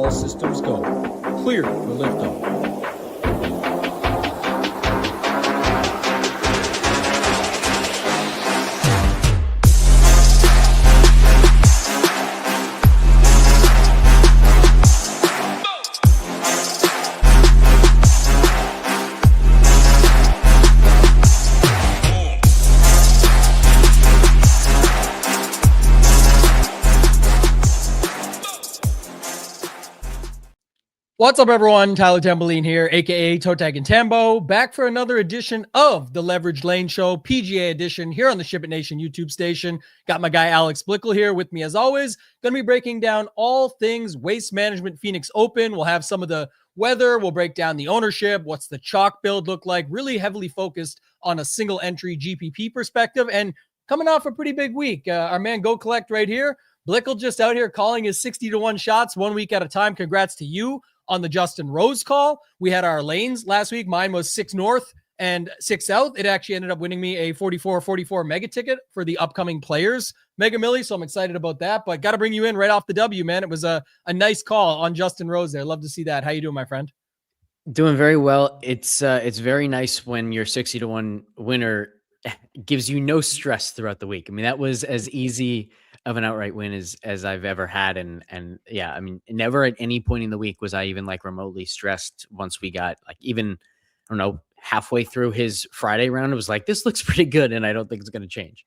All systems go. Clear for liftoff. What's up, everyone? Tyler Tamboline here, aka ToeTagginTambo, back for another edition of the Leverage Lane Show, PGA edition, here on the Ship It Nation YouTube station. Got my guy Alex Blickle here with me as always. Going to be breaking down all things Waste Management Phoenix Open. We'll have some of the weather. We'll break down the ownership. What's the chalk build look like? Really heavily focused on a single entry GPP perspective. And coming off a pretty big week, our man Go Collect right here. Blickle just out here calling his 60-1 shots 1 week at a time. Congrats to you on the Justin Rose call. We had our lanes last week. Mine was 6 North and 6 South. It actually ended up winning me a 44-44 mega ticket for the upcoming Players Mega Millie. So I'm excited about that, but got to bring you in right off the W, man. It was a nice call on Justin Rose there. Love to see that. How you doing, my friend? Doing very well. It's very nice when your 60-1 winner gives you no stress throughout the week. I mean, that was as easy of an outright win as I've ever had. And yeah, I mean, never at any point in the week was I even like remotely stressed once we got like even, I don't know, halfway through his Friday round. It was like, this looks pretty good. And I don't think it's going to change.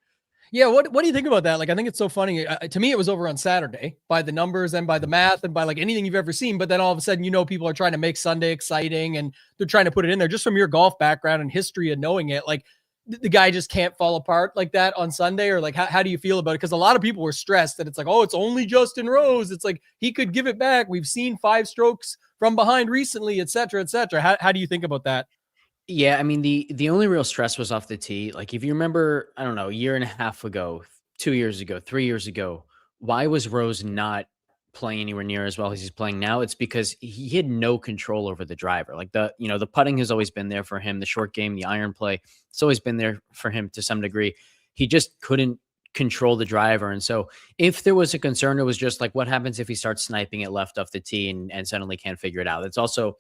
Yeah. What do you think about that? Like, I think it's so funny. To me, it was over on Saturday by the numbers and by the math and by like anything you've ever seen. But then all of a sudden, people are trying to make Sunday exciting and they're trying to put it in there just from your golf background and history and knowing it. Like, the guy just can't fall apart like that on Sunday, or like, how do you feel about it? Because a lot of people were stressed that it's like, oh, it's only Justin Rose. It's like, he could give it back. We've seen 5 strokes from behind recently, et cetera, et cetera. How do you think about that? Yeah. I mean, the only real stress was off the tee. Like if you remember, I don't know, a year and a half ago, 2 years ago, 3 years ago, why was Rose not playing anywhere near as well as he's playing now? It's because he had no control over the driver. Like the putting has always been there for him. The short game, the iron play, it's always been there for him to some degree. He just couldn't control the driver. And so if there was a concern, it was just like, what happens if he starts sniping it left off the tee and suddenly can't figure it out? It's also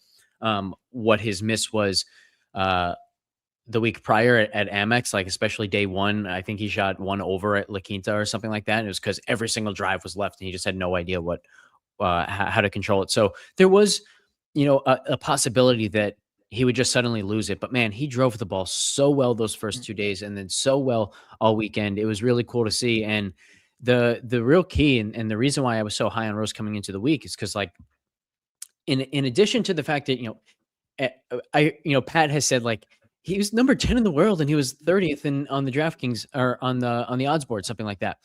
what his miss was the week prior at Amex, like especially day one. I think he shot 1 over at La Quinta or something like that. And it was because every single drive was left and he just had no idea how to control it. So there was, a possibility that he would just suddenly lose it. But man, he drove the ball so well those first 2 days and then so well all weekend. It was really cool to see. And the real key and the reason why I was so high on Rose coming into the week is because like in addition to the fact that, Pat has said like, he was number 10 in the world and he was 30th on the DraftKings or on the odds board, something like that.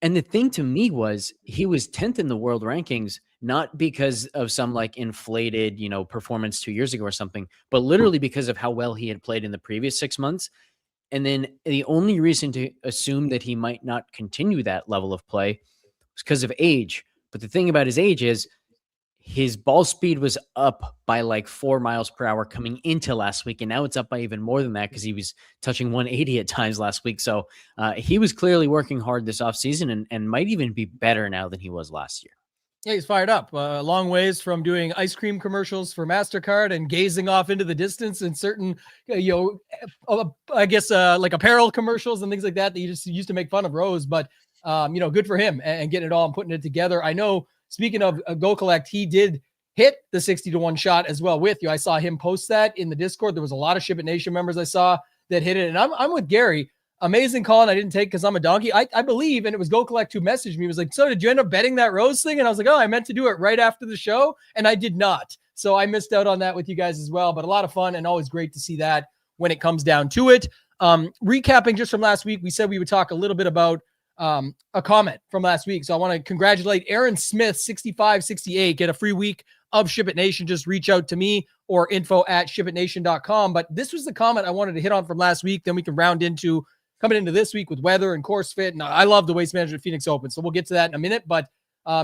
And the thing to me was he was 10th in the world rankings, not because of some like inflated, performance 2 years ago or something, but literally because of how well he had played in the previous 6 months. And then the only reason to assume that he might not continue that level of play was because of age. But the thing about his age is his ball speed was up by like 4 miles per hour coming into last week. And now it's up by even more than that because he was touching 180 at times last week. So he was clearly working hard this offseason and might even be better now than he was last year. Yeah, he's fired up. A long ways from doing ice cream commercials for MasterCard and gazing off into the distance in certain, I guess like apparel commercials and things like that you just used to make fun of Rose. But, good for him and getting it all and putting it together. I know, speaking of Go Collect, he did hit the 60-1 shot as well with you. I saw him post that in the Discord. There was a lot of Ship It Nation members I saw that hit it. And I'm with Gary. Amazing call, and I didn't take because I'm a donkey. I believe, and it was Go Collect who messaged me. He was like, so did you end up betting that Rose thing? And I was like, oh, I meant to do it right after the show, and I did not. So I missed out on that with you guys as well. But a lot of fun and always great to see that when it comes down to it. Recapping just from last week, we said we would talk a little bit about a comment from last week. So I want to congratulate Aaron Smith, 6568. Get a free week of Ship It Nation. Just reach out to me or info@shipitnation.com. But this was the comment I wanted to hit on from last week. Then we can round into coming into this week with weather and course fit. And I love the Waste Management Phoenix Open. So we'll get to that in a minute. But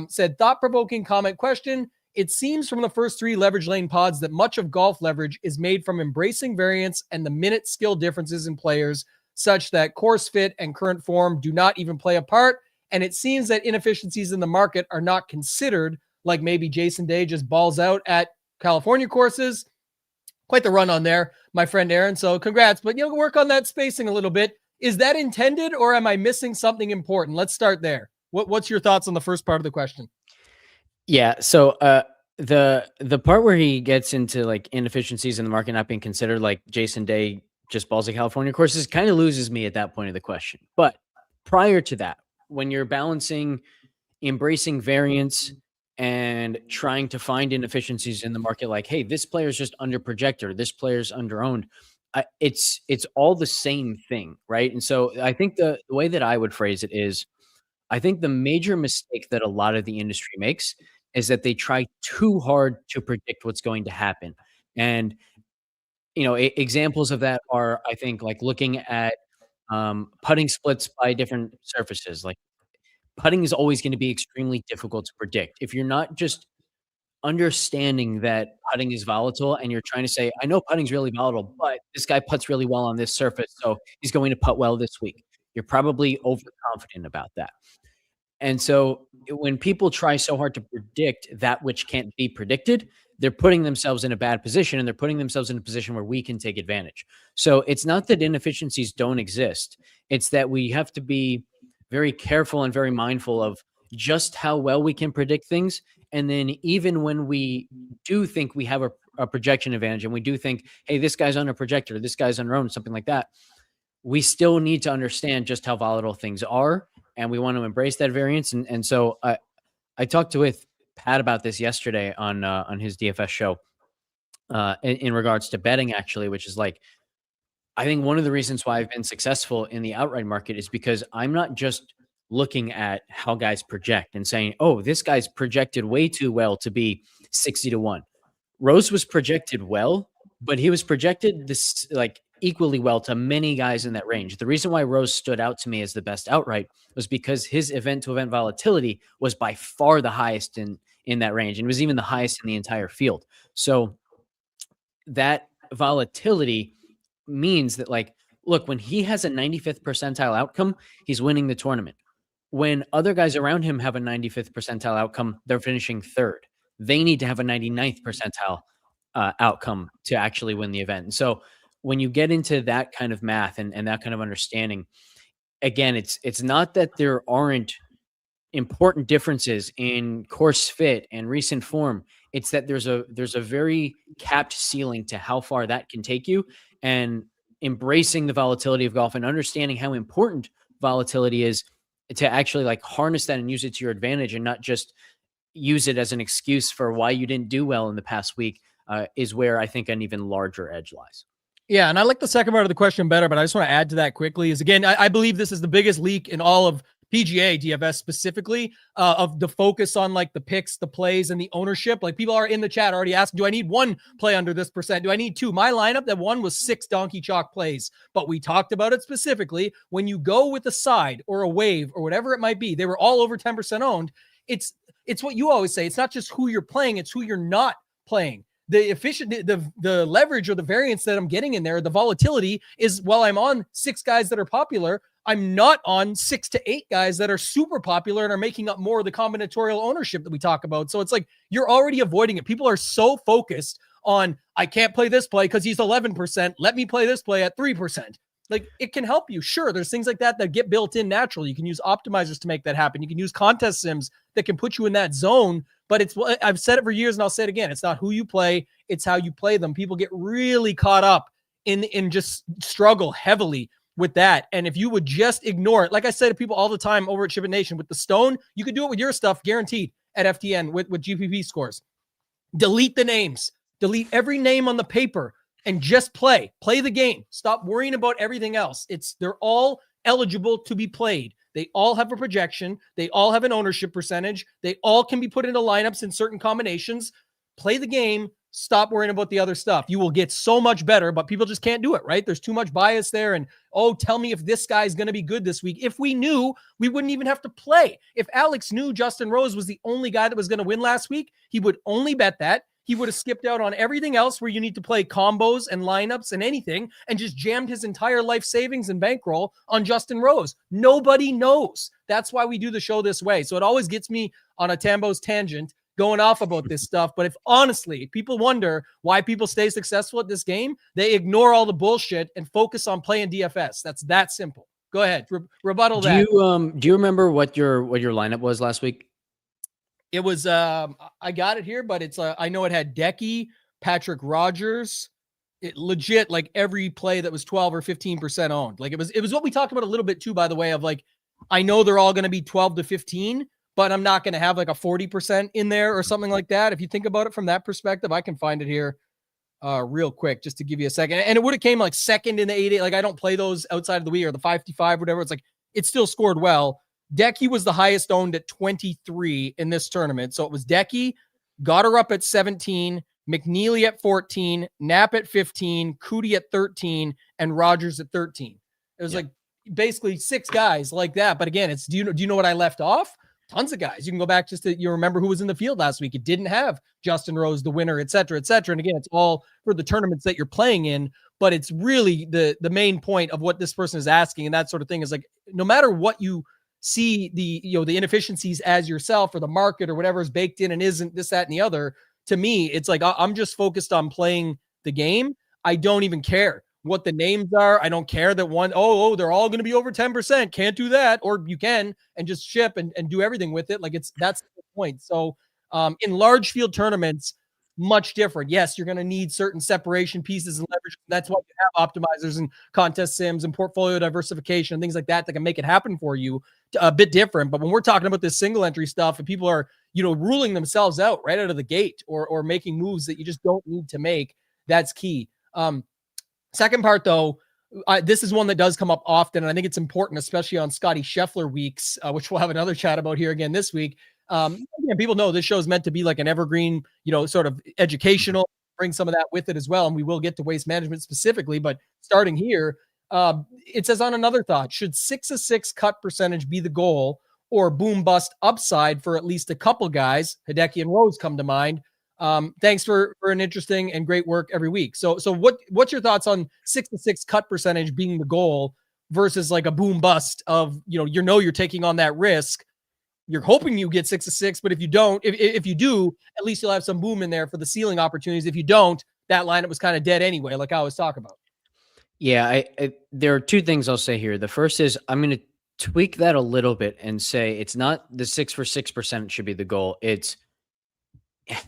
said thought-provoking comment question. It seems from the first 3 leverage lane pods that much of golf leverage is made from embracing variance and the minute skill differences in players such that course fit and current form do not even play a part. And it seems that inefficiencies in the market are not considered like maybe Jason Day just balls out at California courses. Quite the run on there, my friend Aaron. So congrats, but work on that spacing a little bit. Is that intended, or am I missing something important? Let's start there. What's your thoughts on the first part of the question? Yeah. So the part where he gets into like inefficiencies in the market not being considered, like Jason Day just balls at California courses, kind of loses me at that point of the question. But prior to that, when you're balancing embracing variance and trying to find inefficiencies in the market, like, hey, this player's just under projector, this player's under owned. It's all the same thing, right? And so I think the way that I would phrase it is, I think the major mistake that a lot of the industry makes is that they try too hard to predict what's going to happen. And examples of that are, I think, like looking at putting splits by different surfaces. Like putting is always going to be extremely difficult to predict. If you're not just understanding that putting is volatile and you're trying to say, I know putting's really volatile, but this guy puts really well on this surface, so he's going to putt well this week. You're probably overconfident about that. And so when people try so hard to predict that which can't be predicted, they're putting themselves in a bad position, and they're putting themselves in a position where we can take advantage. So it's not that inefficiencies don't exist. It's that we have to be very careful and very mindful of just how well we can predict things. And then even when we do think we have a projection advantage, and we do think, hey, this guy's on a projector, this guy's on own, something like that, we still need to understand just how volatile things are. And we want to embrace that variance. And so I talked with Pat about this yesterday on his DFS show in regards to betting, actually, which is like, I think one of the reasons why I've been successful in the outright market is because I'm not just looking at how guys project and saying, oh, this guy's projected way too well to be 60-1. Rose was projected well, but he was projected this like equally well to many guys in that range. The reason why Rose stood out to me as the best outright was because his event to event volatility was by far the highest in that range, and was even the highest in the entire field. So that volatility means that, like, look, when he has a 95th percentile outcome, he's winning the tournament. When other guys around him have a 95th percentile outcome, they're finishing third. They need to have a 99th percentile outcome to actually win the event. And so when you get into that kind of math and that kind of understanding, again, it's not that there aren't important differences in course fit and recent form. It's that there's a very capped ceiling to how far that can take you, and embracing the volatility of golf and understanding how important volatility is to actually like harness that and use it to your advantage, and not just use it as an excuse for why you didn't do well in the past week, is where I think an even larger edge lies. Yeah, and I like the second part of the question better, but I just want to add to that quickly is, again, I believe this is the biggest leak in all of PGA DFS specifically, of the focus on like the picks, the plays, and the ownership. Like people are in the chat already asking, do I need one play under this percent? Do I need two? My lineup, that one was 6 donkey chalk plays, but we talked about it specifically. When you go with a side or a wave or whatever it might be, they were all over 10% owned. It's what you always say. It's not just who you're playing, it's who you're not playing. The leverage or the variance that I'm getting in there, the volatility is, while I'm on 6 guys that are popular, I'm not on 6 to 8 guys that are super popular and are making up more of the combinatorial ownership that we talk about. So it's like you're already avoiding it. People are so focused on, I can't play this play because he's 11%. Let me play this play at 3%. Like, it can help you. Sure, there's things like that get built in naturally. You can use optimizers to make that happen. You can use contest sims that can put you in that zone. But I've said it for years and I'll say it again. It's not who you play, it's how you play them. People get really caught up in just struggle heavily with that. And if you would just ignore it, like I say to people all the time over at Chip It Nation, with the stone, you could do it with your stuff, guaranteed, at FTN with GPP scores. Delete the names, delete every name on the paper, and just play the game. Stop worrying about everything else. They're all eligible to be played. They all have a projection. They all have an ownership percentage. They all can be put into lineups in certain combinations. Play the game. Stop worrying about the other stuff. You will get so much better, but people just can't do it, right? There's too much bias there. And, oh, tell me if this guy's going to be good this week. If we knew, we wouldn't even have to play. If Alex knew Justin Rose was the only guy that was going to win last week, he would only bet that. He would have skipped out on everything else where you need to play combos and lineups and anything, and just jammed his entire life savings and bankroll on Justin Rose. Nobody knows. That's why we do the show this way. So it always gets me on a Tambo's tangent going off about this stuff. But if honestly people wonder why people stay successful at this game, they ignore all the bullshit and focus on playing DFS. That's that simple. Go ahead, rebuttal that. Do you remember what your lineup was last week? It was I got it here, but it's I know it had Decky, Patrick Rogers. It legit, like every play that was 12 or 15% owned. Like it was what we talked about a little bit too, by the way, of like, I know they're all going to be 12 to 15, but I'm not going to have like a 40% in there or something like that. If you think about it from that perspective, I can find it here real quick, just to give you a second. And it would have came like second in the 8. Like I don't play those outside of the week or the 55, whatever. It's like, it still scored well. Decky was the highest owned at 23 in this tournament. So it was Decky, got her up at 17, McNeely at 14, Knapp at 15, Cootie at 13, and Rogers at 13. It was like basically 6 guys like that. But again, it's do you know what I left off? Tons of guys. You can go back just to, you remember who was in the field last week. It didn't have Justin Rose, the winner, et cetera, et cetera. And again, it's all for the tournaments that you're playing in, but it's really the main point of what this person is asking. And that sort of thing is like, no matter what you see the inefficiencies as yourself or the market or whatever is baked in and isn't this, that, and the other, to me, it's like, I'm just focused on playing the game. I don't even care what the names are. I don't care that they're all going to be over 10%. Can't do that. Or you can, and just ship and do everything with it. Like that's the point. So in large field tournaments, much different. Yes, you're going to need certain separation pieces and leverage. That's why you have optimizers and contest sims and portfolio diversification and things like that can make it happen for you. A bit different. But when we're talking about this single entry stuff and people are, ruling themselves out right out of the gate or making moves that you just don't need to make, that's key. Second part though, this is one that does come up often. And I think it's important, especially on Scottie Scheffler weeks, which we'll have another chat about here again this week. Again, people know this show is meant to be like an evergreen, sort of educational, bring some of that with it as well. And we will get to waste management specifically, but starting here, it says on another thought, should 6-6 cut percentage be the goal or boom bust upside for at least a couple guys? Hideki and Rose come to mind. Thanks for an interesting and great work every week. So what's your thoughts on 6-6 cut percentage being the goal versus like a boom bust of, you're taking on that risk. You're hoping you get 6-6, but if you don't, if you do, at least you'll have some boom in there for the ceiling opportunities. If you don't, that lineup was kind of dead anyway, like I always talk about. Yeah, there are 2 things I'll say here. The first is I'm going to tweak that a little bit and say it's not the 6 for 6% should be the goal. It's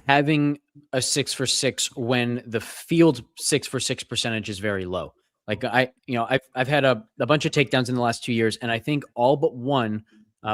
having a 6 for 6 when the field 6 for 6 percentage is very low. Like I've had a bunch of takedowns in the last 2 years, and I think all but one,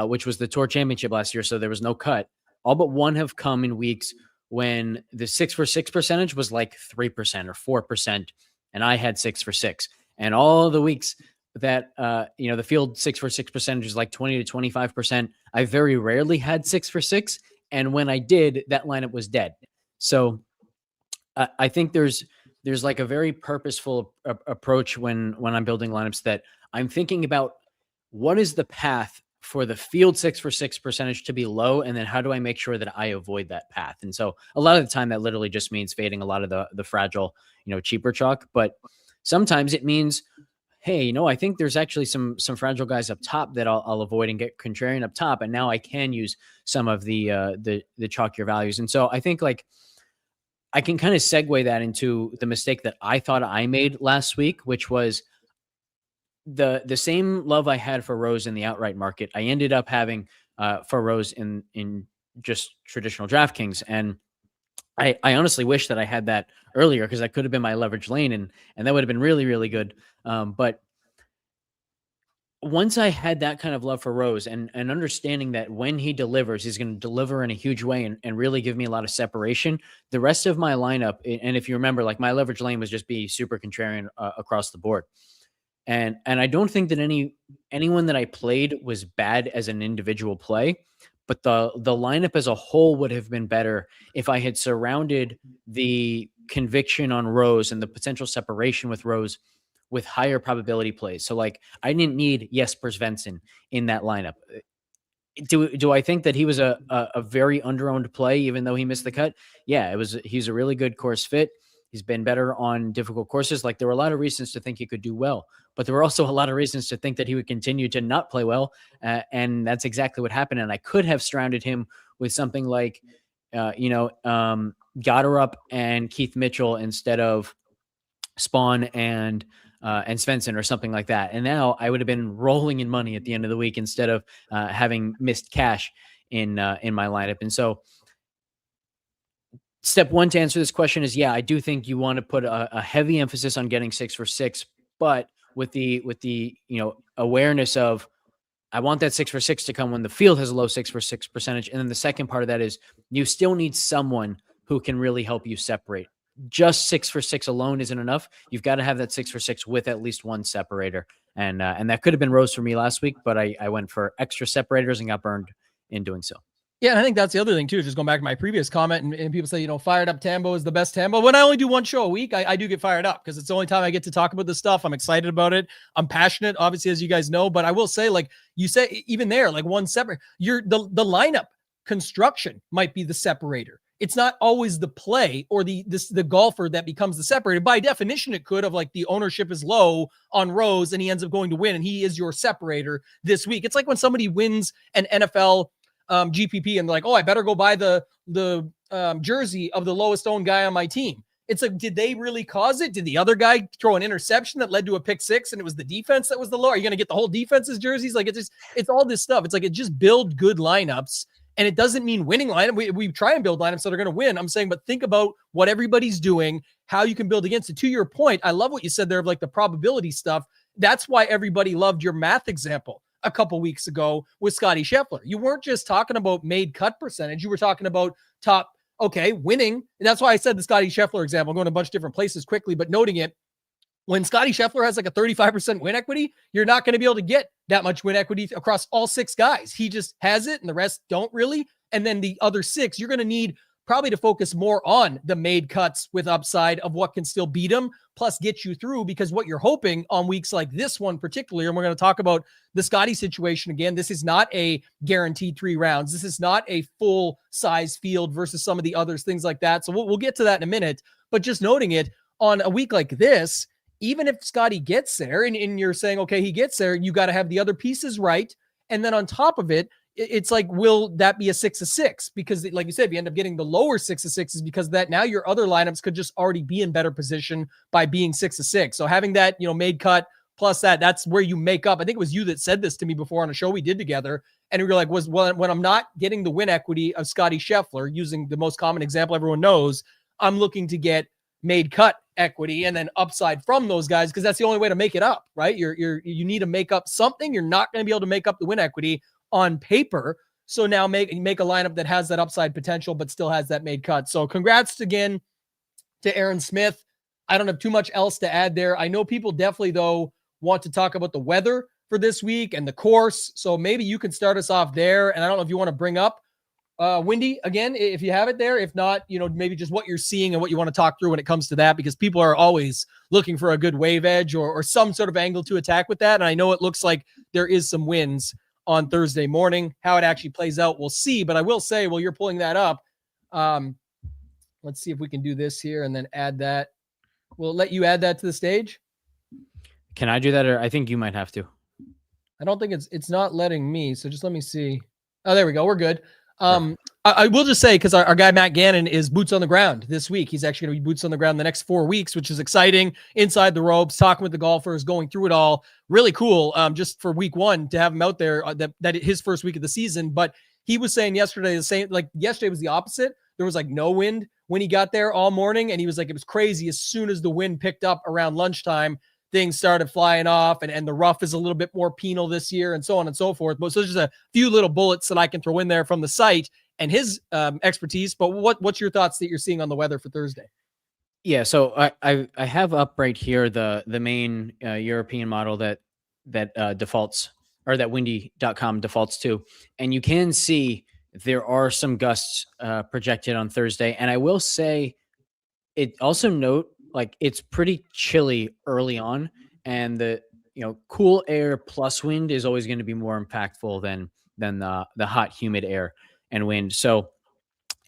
which was the Tour Championship last year, so there was no cut. All but one have come in weeks when the 6 for 6 percentage was like 3% or 4%, and I had 6 for 6. And all the weeks that the field 6 for 6 percentage is like 20 to 25%, I very rarely had 6 for 6. And when I did, that lineup was dead. So I think there's like a very purposeful approach when I'm building lineups that I'm thinking about what is the path for the field 6 for 6 percentage to be low, and then how do I make sure that I avoid that path? And so a lot of the time that literally just means fading a lot of the fragile, cheaper chalk. But sometimes it means, hey, I think there's actually some fragile guys up top that I'll avoid and get contrarian up top, and now I can use some of the chalkier values. And so I think like I can kind of segue that into the mistake that I thought I made last week, which was the same love I had for Rose in the outright market. I ended up having for Rose in just traditional DraftKings, and I honestly wish that I had that earlier because that could have been my leverage lane, and that would have been really, really good. But once I had that kind of love for Rose and understanding that when he delivers, he's going to deliver in a huge way and really give me a lot of separation, the rest of my lineup, and if you remember, like my leverage lane was just be super contrarian across the board. And I don't think that anyone that I played was bad as an individual play, but the lineup as a whole would have been better if I had surrounded the conviction on Rose and the potential separation with Rose with higher probability plays. So like I didn't need Jesper Svensson in that lineup. Do I think that he was a very underowned play, even though he missed the cut? Yeah, he's a really good course fit. He's been better on difficult courses. Like there were a lot of reasons to think he could do well, but there were also a lot of reasons to think that he would continue to not play well. And that's exactly what happened. And I could have surrounded him with something like Goddard and Keith Mitchell instead of Spawn and Svensson or something like that. And now I would have been rolling in money at the end of the week instead of having missed cash in my lineup. And so step one to answer this question is, yeah, I do think you want to put a heavy emphasis on getting 6 for 6, but with the awareness of, I want that 6 for 6 to come when the field has a low 6 for 6 percentage. And then the second part of that is you still need someone who can really help you separate. Just 6 for 6 alone isn't enough. You've got to have that 6 for 6 with at least one separator. And that could have been Rose for me last week, but I went for extra separators and got burned in doing so. Yeah, and I think that's the other thing too, just going back to my previous comment, and people say, fired up Tambo is the best Tambo. When I only do one show a week, I do get fired up because it's the only time I get to talk about this stuff. I'm excited about it. I'm passionate, obviously, as you guys know, but I will say, like you say, even there, like one separate, the lineup construction might be the separator. It's not always the play or the golfer that becomes the separator. By definition, it could have, like, the ownership is low on Rose and he ends up going to win and he is your separator this week. It's like when somebody wins an NFL GPP and they're like, oh, I better go buy the jersey of the lowest owned guy on my team. It's like, did they really cause it? Did the other guy throw an interception that led to a pick six and it was the defense that was the low? Are you going to get the whole defense's jerseys? Like, it's all this stuff. It's like, it just build good lineups. And it doesn't mean winning lineup. We try and build lineups that are going to win. I'm saying, but think about what everybody's doing, how you can build against it. To your point, I love what you said there of like the probability stuff. That's why everybody loved your math example a couple weeks ago with Scottie Scheffler. You weren't just talking about made cut percentage. You were talking about winning. And that's why I said the Scottie Scheffler example. I'm going to a bunch of different places quickly, but noting it. When Scottie Scheffler has like a 35% win equity, you're not going to be able to get that much win equity across all 6 guys. He just has it and the rest don't really. And then the other 6, you're going to need probably to focus more on the made cuts with upside of what can still beat him, plus get you through, because what you're hoping on weeks like this one particularly, and we're going to talk about the Scottie situation again, this is not a guaranteed 3 rounds. This is not a full size field versus some of the others, things like that. So we'll get to that in a minute, but just noting it on a week like this, even if Scottie gets there and you're saying, okay, he gets there, you got to have the other pieces right. And then on top of it, it's like, will that be a 6 of 6? Because like you said, if you end up getting the lower 6 of 6 is because that now your other lineups could just already be in better position by being 6 of 6. So having that, made cut plus that's where you make up. I think it was you that said this to me before on a show we did together. And we were like, when I'm not getting the win equity of Scottie Scheffler, using the most common example everyone knows, I'm looking to get made cut equity and then upside from those guys, because that's the only way to make it up, right? You need to make up something. You're not going to be able to make up the win equity on paper. So now make a lineup that has that upside potential, but still has that made cut. So congrats again to Aaron Smith. I don't have too much else to add there. I know people definitely, though, want to talk about the weather for this week and the course. So maybe you can start us off there. And I don't know if you want to bring up Windy again, if you have it there. If not, maybe just what you're seeing and what you want to talk through when it comes to that, because people are always looking for a good wave edge or some sort of angle to attack with that. And I know it looks like there is some wins on Thursday morning. How it actually plays out, we'll see. But I will say, while you're pulling that up, let's see if we can do this here and then add that. We'll let you add that to the stage. Can I do that? Or I think you might have to. I don't think it's not letting me. So just let me see. Oh, there we go. We're good. I will just say, because our guy Matt Gannon is boots on the ground this week. He's actually going to be boots on the ground the next 4 weeks, which is exciting. Inside the ropes, talking with the golfers, going through it all. Really cool. Just for week 1 to have him out there. That his first week of the season. But he was saying yesterday the same. Like yesterday was the opposite. There was like no wind when he got there all morning, and he was like, it was crazy. As soon as the wind picked up around lunchtime, things started flying off, and the rough is a little bit more penal this year, and so on and so forth. But so there's just a few little bullets that I can throw in there from the site and his expertise. But what's your thoughts that you're seeing on the weather for Thursday? Yeah, so I have up right here the main European model that defaults, or that windy.com defaults to, and you can see there are some gusts projected on Thursday. And I will say, it also note, like, it's pretty chilly early on, and the cool air plus wind is always going to be more impactful than the hot, humid air and wind. So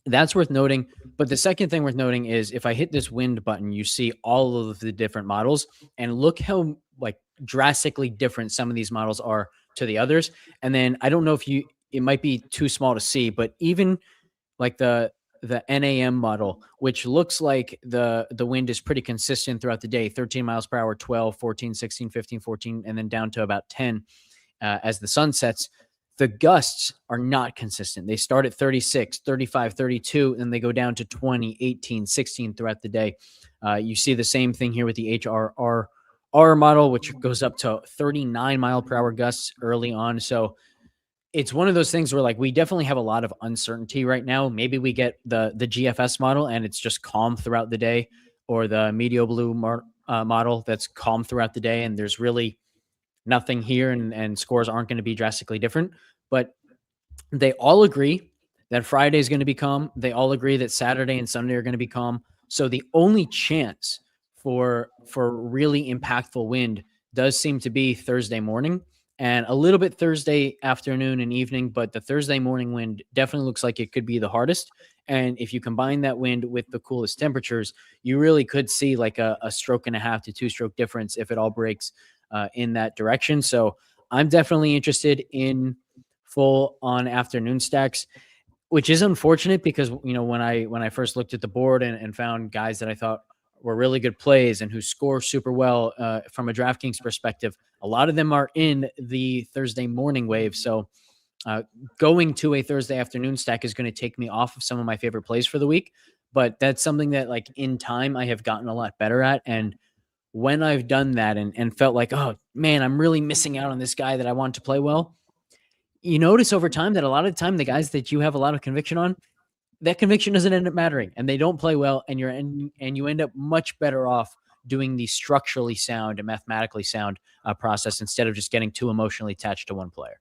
that's worth noting. But the second thing worth noting is, if I hit this wind button, you see all of the different models, and look how like drastically different some of these models are to the others. And then I don't know if it might be too small to see, but even like the the NAM model, which looks like the wind is pretty consistent throughout the day, 13 miles per hour, 12, 14, 16, 15, 14, and then down to about 10 as the sun sets. The gusts are not consistent. They start at 36, 35, 32, and they go down to 20, 18, 16 throughout the day. You see the same thing here with the HRR model, which goes up to 39 mile per hour gusts early on. So it's one of those things where, like, we definitely have a lot of uncertainty right now. Maybe we get the GFS model and it's just calm throughout the day, or the Medio Blue model that's calm throughout the day, and there's really nothing here, and scores aren't going to be drastically different. But they all agree that Friday is going to be calm. They all agree that Saturday and Sunday are going to be calm. So the only chance for really impactful wind does seem to be Thursday morning, and a little bit Thursday afternoon and evening. But the Thursday morning wind definitely looks like it could be the hardest. And if you combine that wind with the coolest temperatures, you really could see like a stroke and a half to 2-stroke difference if it all breaks in that direction. So I'm definitely interested in full on afternoon stacks, which is unfortunate because, you know, when I first looked at the board and found guys that I thought were really good plays and who score super well from a DraftKings perspective, a lot of them are in the Thursday morning wave. So going to a Thursday afternoon stack is going to take me off of some of my favorite plays for the week. But that's something that, like, in time I have gotten a lot better at. And when I've done that and felt like, oh man, I'm really missing out on this guy that I want to play well, you notice over time that a lot of the time the guys that you have a lot of conviction on, that conviction doesn't end up mattering, and they don't play well, and you end up much better off doing the structurally sound and mathematically sound process instead of just getting too emotionally attached to one player.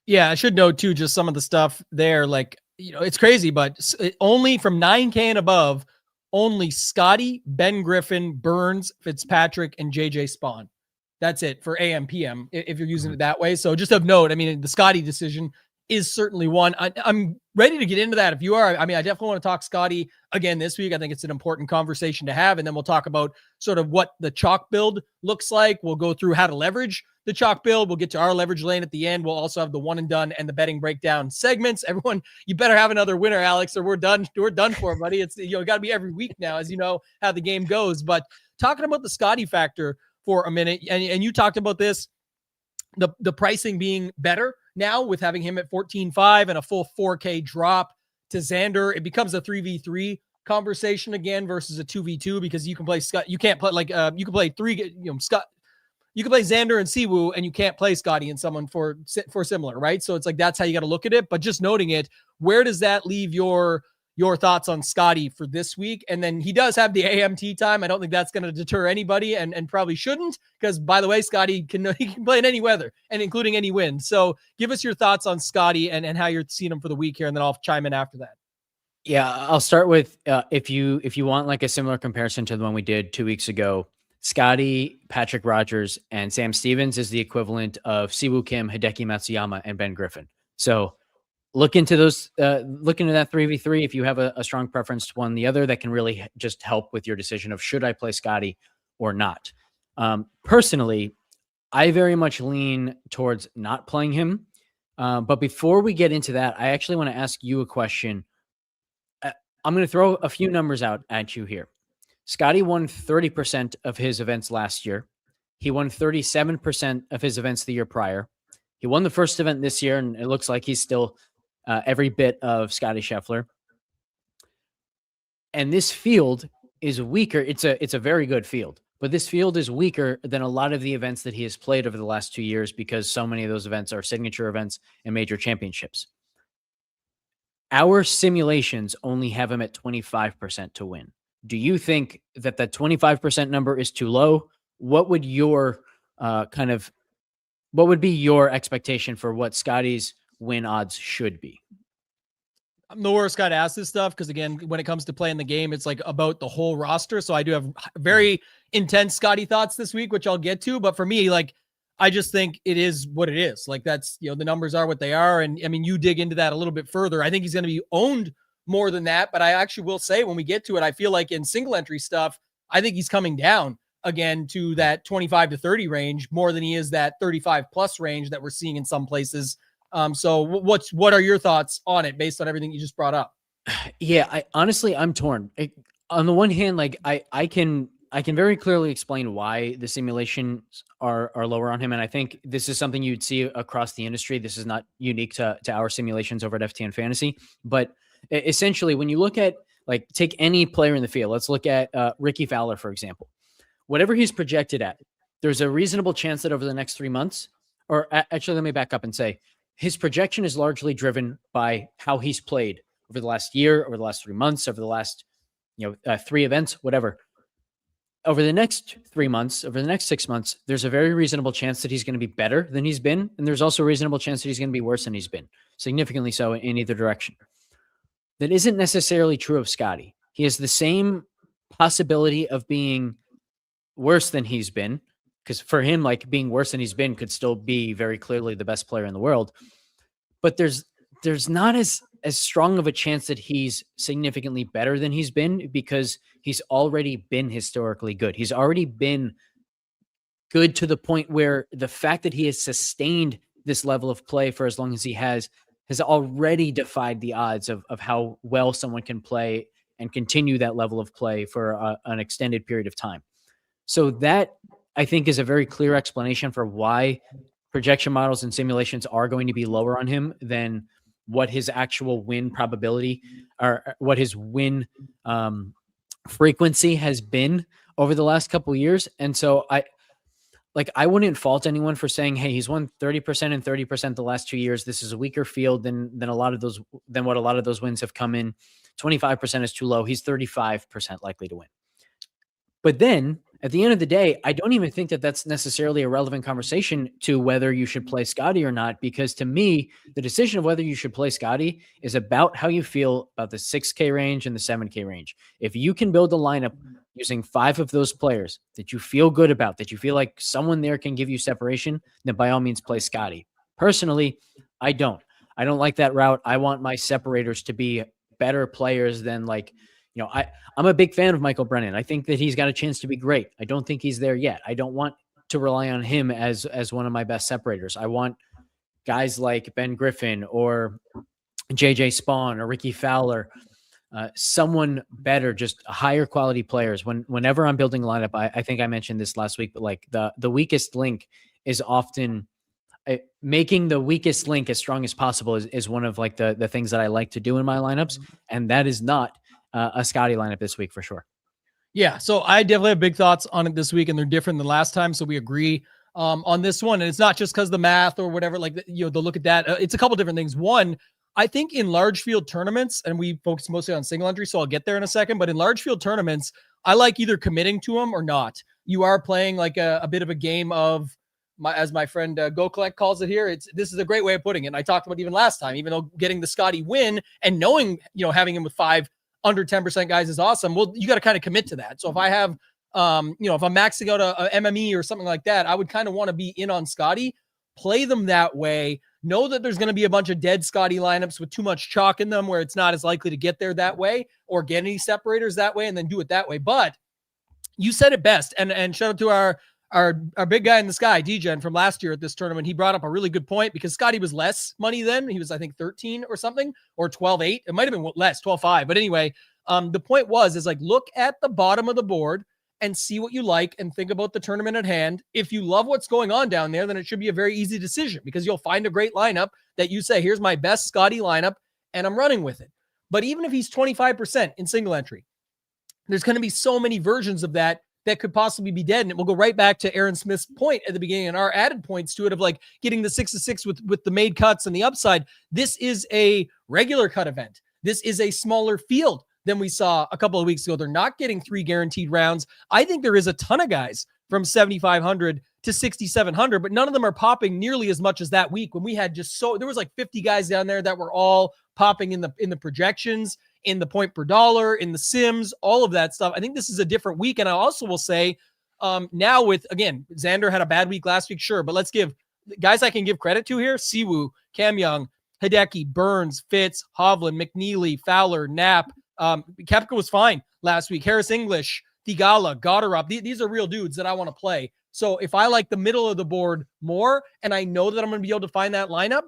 Yeah, I should note too, just some of the stuff there, like, you know, it's crazy, but only from 9K and above, only Scottie, Ben Griffin, Burns, Fitzpatrick, and JJ Spawn. That's it for AM PM if you're using it that way. So just of note, I mean, the Scottie decision is certainly one. I'm ready to get into that if you are. I mean, I definitely want to talk Scottie again this week. I think it's an important conversation to have. And then we'll talk about sort of what the chalk build looks like. We'll go through how to leverage the chalk build. We'll get to our leverage lane at the end. We'll also have the one and done and the betting breakdown segments. Everyone, you better have another winner, Alex, or we're done. We're done for, buddy. It's, you know, got to be every week now, as you know how the game goes. But talking about the Scottie factor for a minute, and you talked about this, the pricing being better now with having him at 14.5 and a full 4K drop to Xander. It becomes a 3v3 conversation again versus a 2v2 because you can play Scott. You can't play like you can play Scott. You can play Xander and Siwoo, and you can't play Scottie and someone for similar, right? So it's like that's how you got to look at it. But just noting it, where does that leave your thoughts on Scottie for this week? And then he does have the AMT time. I don't think that's going to deter anybody, and probably shouldn't, because, by the way, Scottie can play in any weather and including any wind. So give us your thoughts on Scottie and how you're seeing him for the week here, and then I'll chime in after that. Yeah, I'll start with if you want like a similar comparison to the one we did 2 weeks ago, Scottie, Patrick Rogers, and Sam Stevens is the equivalent of Siwoo Kim, Hideki Matsuyama, and Ben Griffin. So look into those, look into that 3v3 if you have a strong preference to one or the other. That can really just help with your decision of should I play Scottie or not. Personally, I very much lean towards not playing him. But before we get into that, I actually want to ask you a question. I'm going to throw a few numbers out at you here. Scottie won 30% of his events last year. He won 37% of his events the year prior. He won the first event this year, and it looks like he's still every bit of Scottie Scheffler. And this field is weaker. It's a very good field, but this field is weaker than a lot of the events that he has played over the last 2 years because so many of those events are signature events and major championships. Our simulations only have him at 25% to win. Do you think that 25% number is too low? What would your what would be your expectation for what Scottie's win odds should be? I'm the worst guy to ask this stuff because, again, when it comes to playing the game, it's like about the whole roster. So I do have very intense Scottie thoughts this week, which I'll get to. But for me, like, I just think it is what it is. Like, that's, you know, the numbers are what they are. And I mean, you dig into that a little bit further. I think he's going to be owned more than that. But I actually will say when we get to it, I feel like in single entry stuff, I think he's coming down again to that 25 to 30 range more than he is that 35 plus range that we're seeing in some places. So what are your thoughts on it based on everything you just brought up? Yeah, I'm torn. On the one hand, like I can very clearly explain why the simulations are lower on him, and I think this is something you'd see across the industry. This is not unique to our simulations over at FTN Fantasy, but essentially, when you look at, like, take any player in the field, let's look at Ricky Fowler, for example. Whatever he's projected at, there's a reasonable chance that over the next 3 months, or actually, let me back up and say his projection is largely driven by how he's played over the last year, over the last 3 months, over the last 3 events, whatever. Over the next 3 months, over the next 6 months, there's a very reasonable chance that he's going to be better than he's been, and there's also a reasonable chance that he's going to be worse than he's been, significantly so in either direction. That isn't necessarily true of Scottie. He has the same possibility of being worse than he's been, because for him, like, being worse than he's been could still be very clearly the best player in the world. But there's not as strong of a chance that he's significantly better than he's been, because he's already been historically good. He's already been good to the point where the fact that he has sustained this level of play for as long as he has already defied the odds of how well someone can play and continue that level of play for an extended period of time. So that, I think, is a very clear explanation for why projection models and simulations are going to be lower on him than what his actual win probability or what his win frequency has been over the last couple of years. And so I wouldn't fault anyone for saying, hey, he's won 30% and 30% the last 2 years. This is a weaker field than what a lot of those wins have come in. 25% is too low. He's 35% likely to win. But then at the end of the day, I don't even think that that's necessarily a relevant conversation to whether you should play Scottie or not, because to me, the decision of whether you should play Scottie is about how you feel about the 6K range and the 7K range. If you can build a lineup using 5 of those players that you feel good about, that you feel like someone there can give you separation, then by all means play Scottie. Personally, I don't like that route. I want my separators to be better players than, like, I'm a big fan of Michael Brennan. I think that he's got a chance to be great. I don't think he's there yet. I don't want to rely on him as one of my best separators. I want guys like Ben Griffin or JJ Spawn or Ricky Fowler, someone better, just higher quality players. Whenever I'm building a lineup, I think I mentioned this last week, but like the weakest link is often making the weakest link as strong as possible is one of, like, the things that I like to do in my lineups. And that is not a Scottie lineup this week for sure. Yeah, so I definitely have big thoughts on it this week, and they're different than last time. So we agree on this one, and it's not just because the math or whatever. Like, the look at that. It's a couple different things. One, I think in large field tournaments, and we focus mostly on single entry, so I'll get there in a second. But in large field tournaments, I like either committing to them or not. You are playing like a bit of a game of, as my friend Go Collect calls it here. This is a great way of putting it. And I talked about even last time, even though getting the Scottie win and knowing, having him with 5 under 10% guys is awesome. Well, you got to kind of commit to that. So if I have, if I'm maxing out a MME or something like that, I would kind of want to be in on Scottie, play them that way. Know that there's going to be a bunch of dead Scottie lineups with too much chalk in them where it's not as likely to get there that way or get any separators that way, and then do it that way. But you said it best. And shout out to our big guy in the sky, DGen, from last year at this tournament. He brought up a really good point, because Scottie was less money then. He was, I think, 13 or something, or 12.8. It might have been less, 12.5. But anyway, the point is like, look at the bottom of the board and see what you like and think about the tournament at hand. If you love what's going on down there, then it should be a very easy decision, because you'll find a great lineup that you say, here's my best Scottie lineup, and I'm running with it. But even if he's 25% in single entry, there's going to be so many versions of that could possibly be dead. And it will go right back to Aaron Smith's point at the beginning and our added points to it of, like, getting the 6-6 with the made cuts and the upside. This is a regular cut event. This is a smaller field than we saw a couple of weeks ago. They're not getting 3 guaranteed rounds. I think there is a ton of guys from 7,500 to 6,700, but none of them are popping nearly as much as that week when we had there was like 50 guys down there that were all popping in the projections, in the point per dollar, in the sims, all of that stuff. I think this is a different week. And I also will say, now with, again, Xander had a bad week last week, sure, but let's give guys I can give credit to here: Siwoo, Cam Young, Hideki, Burns, Fitz, Hovland, McNeely, Fowler, Knapp. Koepka was fine last week. Harris English, Thigala, Goddard. These are real dudes that I want to play. So if I like the middle of the board more, and I know that I'm going to be able to find that lineup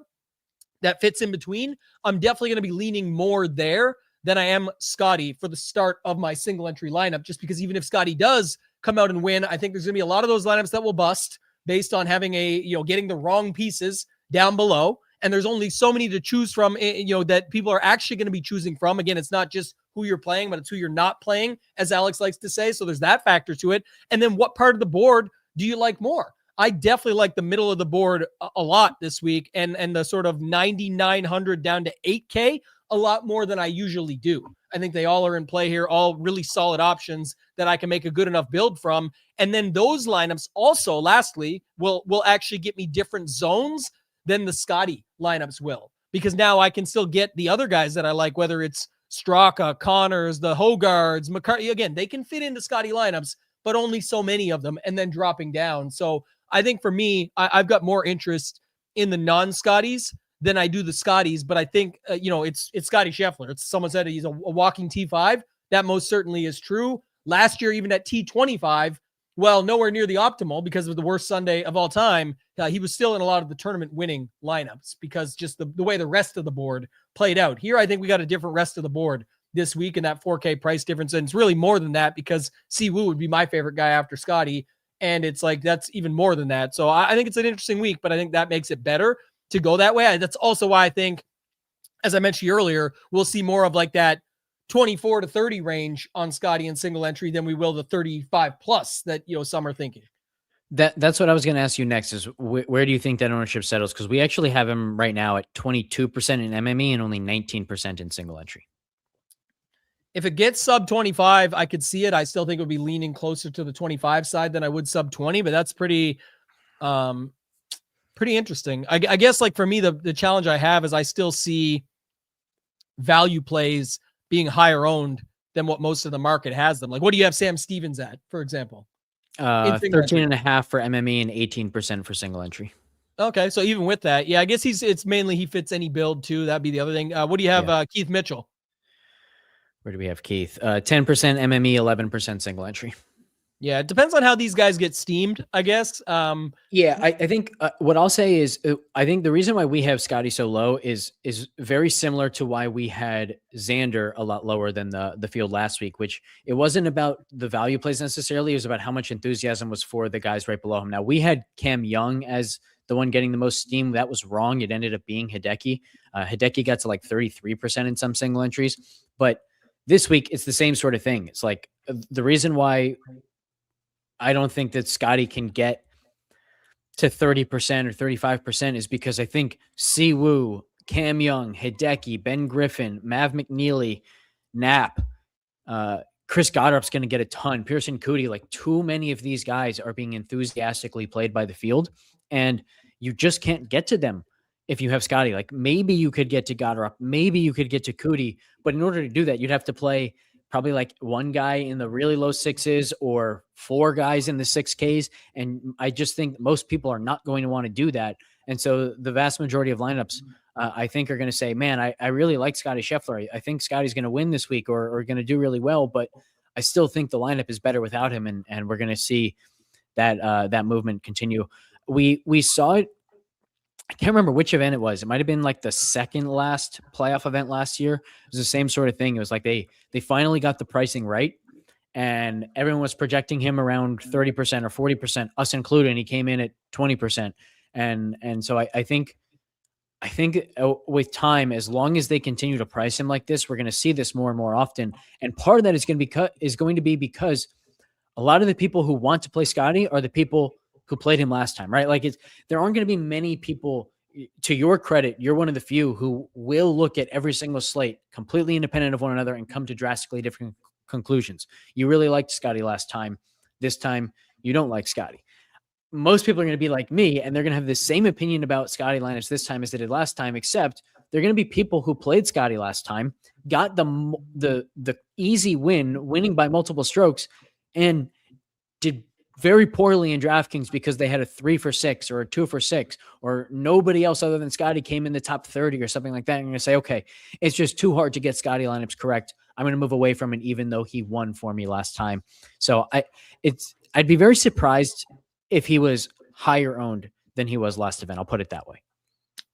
that fits in between, I'm definitely going to be leaning more there than I am Scottie for the start of my single entry lineup, just because even if Scottie does come out and win, I think there's going to be a lot of those lineups that will bust based on having getting the wrong pieces down below. And there's only so many to choose from, that people are actually going to be choosing from. Again, it's not just who you're playing, but it's who you're not playing, as Alex likes to say. So there's that factor to it. And then what part of the board do you like more? I definitely like the middle of the board a lot this week, and the sort of 9,900 down to 8K a lot more than I usually do. I think they all are in play here, all really solid options that I can make a good enough build from. And then those lineups also, lastly, will actually get me different zones than the Scottie lineups will, because now I can still get the other guys that I like, whether it's Straka, Connors, the Hogards, McCarthy. Again, they can fit into Scottie lineups, but only so many of them, and then dropping down. So I think for me, I've got more interest in the non-Scotties than I do the Scotties, but I think, it's Scottie Scheffler. Someone said he's a walking T5. That most certainly is true. Last year, even at T25, well, nowhere near the optimal because of the worst Sunday of all time. He was still in a lot of the tournament winning lineups because just the way the rest of the board played out. Here, I think we got a different rest of the board this week, and that 4K price difference. And it's really more than that, because Siwoo would be my favorite guy after Scottie. And it's like, that's even more than that. So I think it's an interesting week, but I think that makes it better to go that way. That's also why I think, as I mentioned earlier, we'll see more of like that 24 to 30 range on Scottie and single entry than we will the 35 plus that, some are thinking. That's what I was going to ask you next is where do you think that ownership settles? Because we actually have him right now at 22% in MME and only 19% in single entry. If it gets sub 25, I could see it. I still think it would be leaning closer to the 25 side than I would sub 20, but that's pretty interesting. I guess like for me, the challenge I have is I still see value plays being higher owned than what most of the market has them. Like, what do you have Sam Stevens at, for example? 13.5 for MME and 18% for single entry. Okay. So even with that, yeah, I guess it's mainly he fits any build too. That'd be the other thing. What do you have Keith Mitchell? Where do we have Keith? 10% MME, 11% single entry. Yeah, it depends on how these guys get steamed, I guess. I think what I'll say is I think the reason why we have Scottie so low is very similar to why we had Xander a lot lower than the field last week, which it wasn't about the value plays necessarily. It was about how much enthusiasm was for the guys right below him. Now, we had Cam Young as the one getting the most steam. That was wrong. It ended up being Hideki. Hideki got to like 33% in some single entries. But this week, it's the same sort of thing. It's like the reason why I don't think that Scottie can get to 30% or 35% is because I think Siwoo, Cam Young, Hideki, Ben Griffin, Mav McNeely, Knapp, Chris Goddard's going to get a ton. Pearson Coody, like too many of these guys are being enthusiastically played by the field, and you just can't get to them if you have Scottie. Like maybe you could get to Goddard, maybe you could get to Coody, but in order to do that, you'd have to play probably like one guy in the really low sixes or four guys in the 6Ks. And I just think most people are not going to want to do that. And so the vast majority of lineups, I think, are going to say, man, I really like Scottie Scheffler. I think Scottie's going to win this week or going to do really well, but I still think the lineup is better without him. And we're going to see that movement continue. We saw it. I can't remember which event it was. It might've been like the second last playoff event last year. It was the same sort of thing. It was like they finally got the pricing right, and everyone was projecting him around 30% or 40%, us included. And he came in at 20%. And so I think with time, as long as they continue to price him like this, we're going to see this more and more often. And part of that is going to be because a lot of the people who want to play Scottie are the people who played him last time, right? Like there aren't going to be many people, to your credit, you're one of the few who will look at every single slate completely independent of one another and come to drastically different conclusions. You really liked Scottie last time. This time you don't like Scottie. Most people are going to be like me, and they're going to have the same opinion about Scottie lineups this time as they did last time, except they're going to be people who played Scottie last time, got the easy winning by multiple strokes, and did very poorly in DraftKings because they had a 3 for 6 or a 2 for 6, or nobody else other than Scottie came in the top 30 or something like that. And you're going to say, okay, it's just too hard to get Scottie lineups correct. I'm going to move away from it, even though he won for me last time. So I'd be very surprised if he was higher owned than he was last event. I'll put it that way.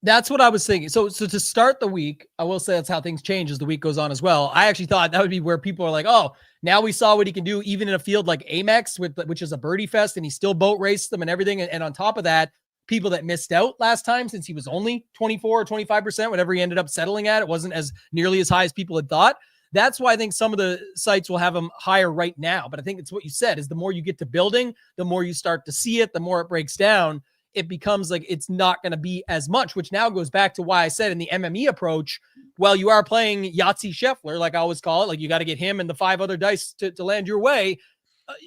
That's what I was thinking. So to start the week, I will say that's how things change as the week goes on as well. I actually thought that would be where people are like, oh, now we saw what he can do even in a field like Amex, which is a birdie fest, and he still boat raced them and everything. And on top of that, people that missed out last time, since he was only 24 or 25%, whatever he ended up settling at, it wasn't as nearly as high as people had thought. That's why I think some of the sites will have him higher right now. But I think it's what you said, is the more you get to building, the more you start to see it, the more it breaks down. It becomes like it's not going to be as much, which now goes back to why I said in the MME approach, while you are playing Yahtzee Scheffler, like I always call it, like you got to get him and the 5 other dice to land your way.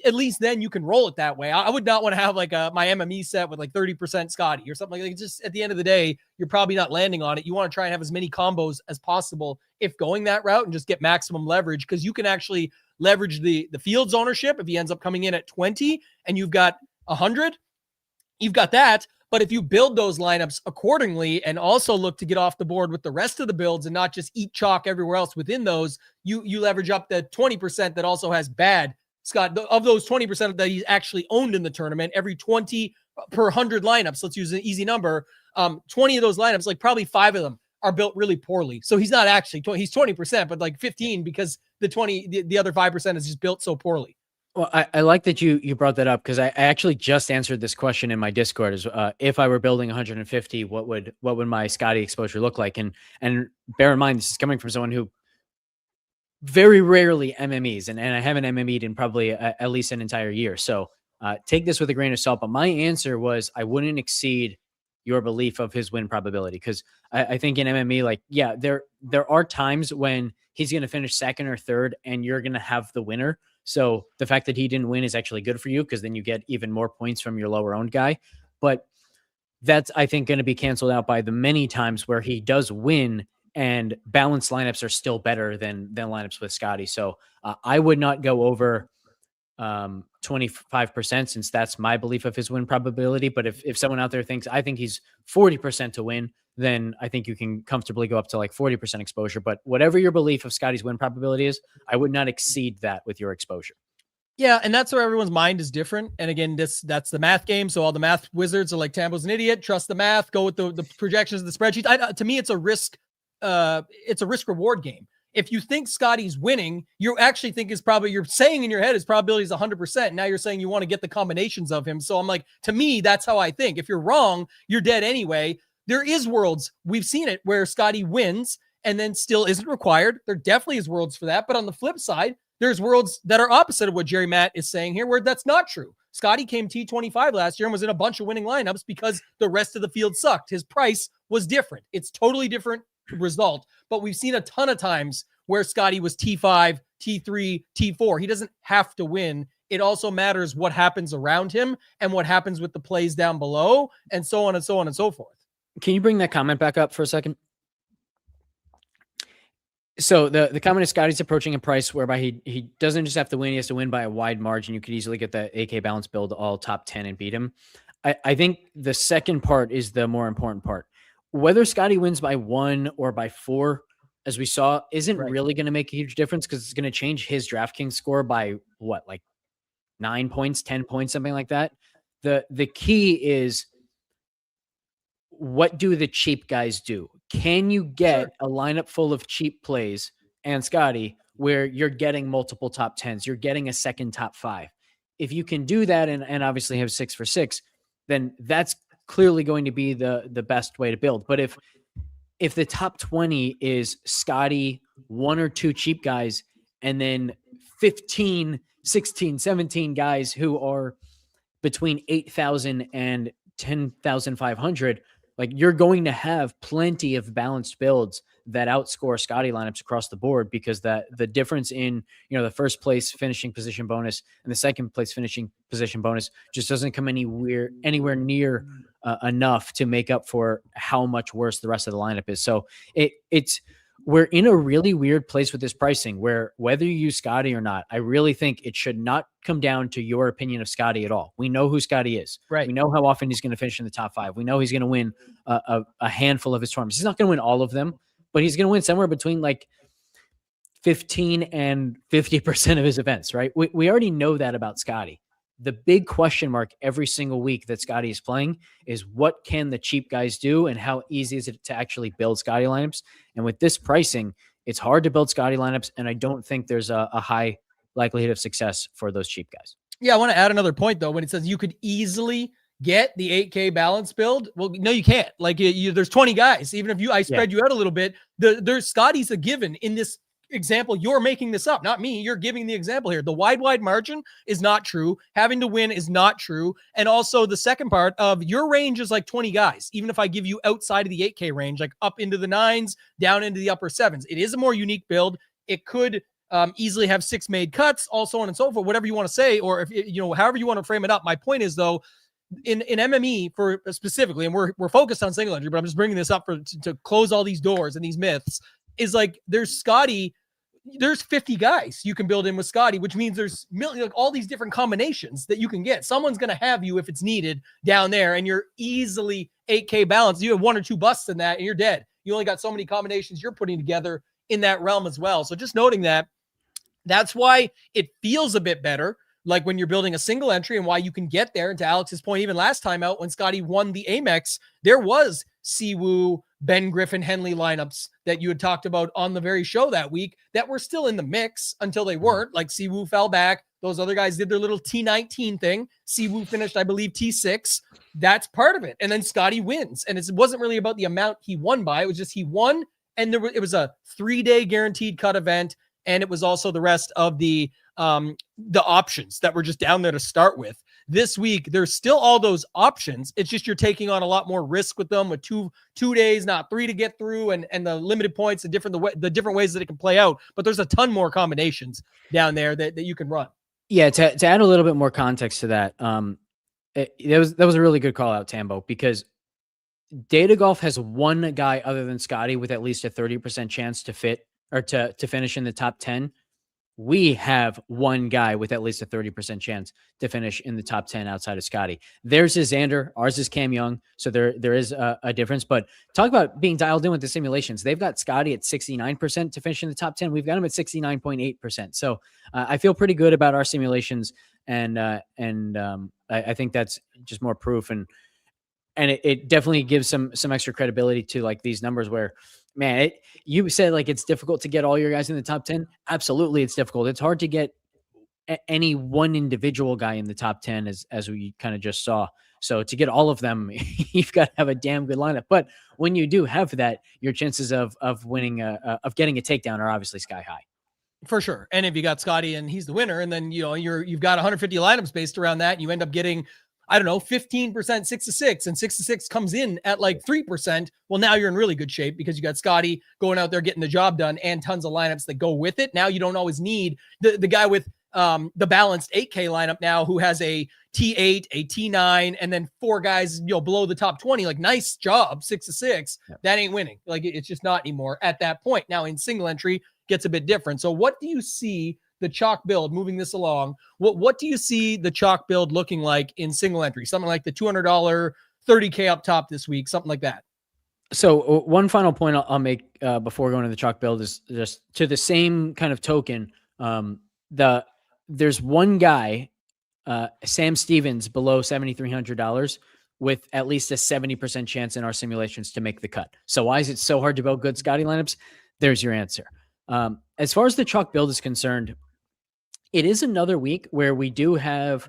At least then you can roll it that way. I would not want to have like my MME set with like 30% Scottie or something like that. Just at the end of the day, you're probably not landing on it. You want to try and have as many combos as possible if going that route and just get maximum leverage, because you can actually leverage the field's ownership. If he ends up coming in at 20 and you've got 100, you've got that. But if you build those lineups accordingly and also look to get off the board with the rest of the builds and not just eat chalk everywhere else within those, you leverage up the 20% that also has bad Scott. Of those 20% that he's actually owned in the tournament, every 20 per 100 lineups, let's use an easy number, 20 of those lineups, like probably 5 of them are built really poorly. So he's not actually 20, he's 20%, but like 15 because the other 5% is just built so poorly. Well, I like that you brought that up, because I actually just answered this question in my Discord. Is if I were building 150, what would my Scottie exposure look like? And bear in mind, this is coming from someone who very rarely MMEs, and I haven't MME'd in probably at least an entire year. So take this with a grain of salt. But my answer was I wouldn't exceed your belief of his win probability, because I think in MME, like, yeah, there are times when he's going to finish second or third and you're going to have the winner. So the fact that he didn't win is actually good for you, because then you get even more points from your lower owned guy. But that's, I think, going to be canceled out by the many times where he does win and balanced lineups are still better than lineups with Scottie. So I would not go over 25%, since that's my belief of his win probability. But if someone out there thinks, I think he's 40% to win, then I think you can comfortably go up to like 40% exposure. But whatever your belief of Scottie's win probability is, I would not exceed that with your exposure. Yeah, and that's where everyone's mind is different. And again, that's the math game. So all the math wizards are like, Tambo's an idiot. Trust the math. Go with the projections of the spreadsheet. To me, it's a risk. It's a risk reward game. If you think Scottie's winning, you actually think you're saying in your head his probability is 100%. Now you're saying you want to get the combinations of him. So I'm like, to me, that's how I think. If you're wrong, you're dead anyway. There is worlds, we've seen it, where Scottie wins and then still isn't required. There definitely is worlds for that. But on the flip side, there's worlds that are opposite of what Jerry Matt is saying here, where that's not true. Scottie came T25 last year and was in a bunch of winning lineups because the rest of the field sucked. His price was different. It's totally different result. But we've seen a ton of times where Scottie was T5, T3, T4. He doesn't have to win. It also matters what happens around him and what happens with the plays down below, and so on and so on and so forth. Can you bring that comment back up for a second? So the comment is Scottie's approaching a price whereby he doesn't just have to win, he has to win by a wide margin. You could easily get the AK balance build all top 10 and beat him. I think the second part is the more important part. Whether Scottie wins by 1 or by 4, as we saw, isn't really going to make a huge difference, because it's going to change his DraftKings score by what, like 9 points, 10 points, something like that. The key is, what do the cheap guys do? Can you get a lineup full of cheap plays and Scottie where you're getting multiple top 10s, you're getting a second top 5? If you can do that and obviously have 6 for 6, then that's clearly going to be the best way to build. But if the top 20 is Scottie, 1 or 2 cheap guys, and then 15, 16, 17 guys who are between 8,000 and 10,500, like, you're going to have plenty of balanced builds that outscore Scottie lineups across the board, because the difference in, the first place finishing position bonus and the second place finishing position bonus just doesn't come anywhere near enough to make up for how much worse the rest of the lineup is. So we're in a really weird place with this pricing, where whether you use Scottie or not, I really think it should not come down to your opinion of Scottie at all. We know who Scottie is. Right. We know how often he's going to finish in the top 5. We know he's going to win a handful of his tournaments. He's not going to win all of them, but he's going to win somewhere between like 15 and 50% of his events, right? We already know that about Scottie. The big question mark every single week that Scottie is playing is what can the cheap guys do and how easy is it to actually build Scottie lineups? And with this pricing, it's hard to build Scottie lineups. And I don't think there's a high likelihood of success for those cheap guys. Yeah, I want to add another point though. When it says you could easily get the 8K balance build, well, no, you can't. Like there's 20 guys. Even if I spread you out a little bit, there's Scottie's a given in this example. You're making this up, not me. You're giving the example here. The wide margin is not true. Having to win is not true. And also the second part of your range is like 20 guys. Even if I give you outside of the 8K range, like up into the 9s, down into the upper 7s, it is a more unique build. It could easily have 6 made cuts, all so on and so forth, whatever you want to say, or if however you want to frame it up. My point is though, in MME for specifically, and we're focused on single entry, but I'm just bringing this up to close all these doors and these myths, is like there's 50 guys you can build in with Scottie, which means there's all these different combinations that you can get. Someone's going to have you if it's needed down there, and you're easily 8K balance. You have 1 or 2 busts in that and you're dead. You only got so many combinations you're putting together in that realm as well. So just noting that's why it feels a bit better, like when you're building a single entry, and why you can get there. And to Alex's point, even last time out when Scottie won the Amex, there was Siwoo, Ben Griffin, Henley lineups that you had talked about on the very show that week that were still in the mix until they weren't. Like Siwoo fell back. Those other guys did their little T19 thing. Siwoo finished, I believe, T6. That's part of it. And then Scottie wins. And it wasn't really about the amount he won by. It was just he won, and it was a 3-day guaranteed cut event. And it was also the rest of the options that were just down there to start with. This week, there's still all those options. It's just you're taking on a lot more risk with them, with two days, not 3 to get through, and the limited points and the different ways that it can play out. But there's a ton more combinations down there that you can run. Yeah, to add a little bit more context to that, that was a really good call out, Tambo, because Data Golf has one guy other than Scottie with at least a 30% chance to fit or to finish in the top 10. We have one guy with at least a 30% chance to finish in the top 10 outside of Scottie. Theirs is Xander, ours is Cam Young. So there is a difference, but talk about being dialed in with the simulations. They've got Scottie at 69% to finish in the top 10. We've got him at 69.8%. So I feel pretty good about our simulations. And I think that's just more proof. And it definitely gives some extra credibility to like these numbers where, man, you said like it's difficult to get all your guys in the top 10. Absolutely, it's difficult. It's hard to get any one individual guy in the top 10, as we kind of just saw. So to get all of them, you've got to have a damn good lineup. But when you do have that, your chances of winning, of getting a takedown are obviously sky high. For sure. And if you got Scottie and he's the winner, and then you've got 150 lineups based around that, and you end up getting, I don't know, 15%, 6-6, and 6-6 comes in at like 3%. Well, now you're in really good shape because you got Scottie going out there getting the job done and tons of lineups that go with it. Now you don't always need the guy with the balanced 8K lineup now who has a T8, a T9, and then 4 guys, below the top 20. Like, nice job, 6-6. Yeah. That ain't winning. Like, it's just not anymore at that point. Now in single entry gets a bit different. So what do you see the chalk build moving this along? What do you see the chalk build looking like in single entry? Something like the $200 30K up top this week, something like that. So one final point I'll make before going to the chalk build is just to the same kind of token. There's one guy, Sam Stevens, below $7,300 with at least a 70% chance in our simulations to make the cut. So why is it so hard to build good Scottie lineups? There's your answer. As far as the chalk build is concerned, it is another week where we do have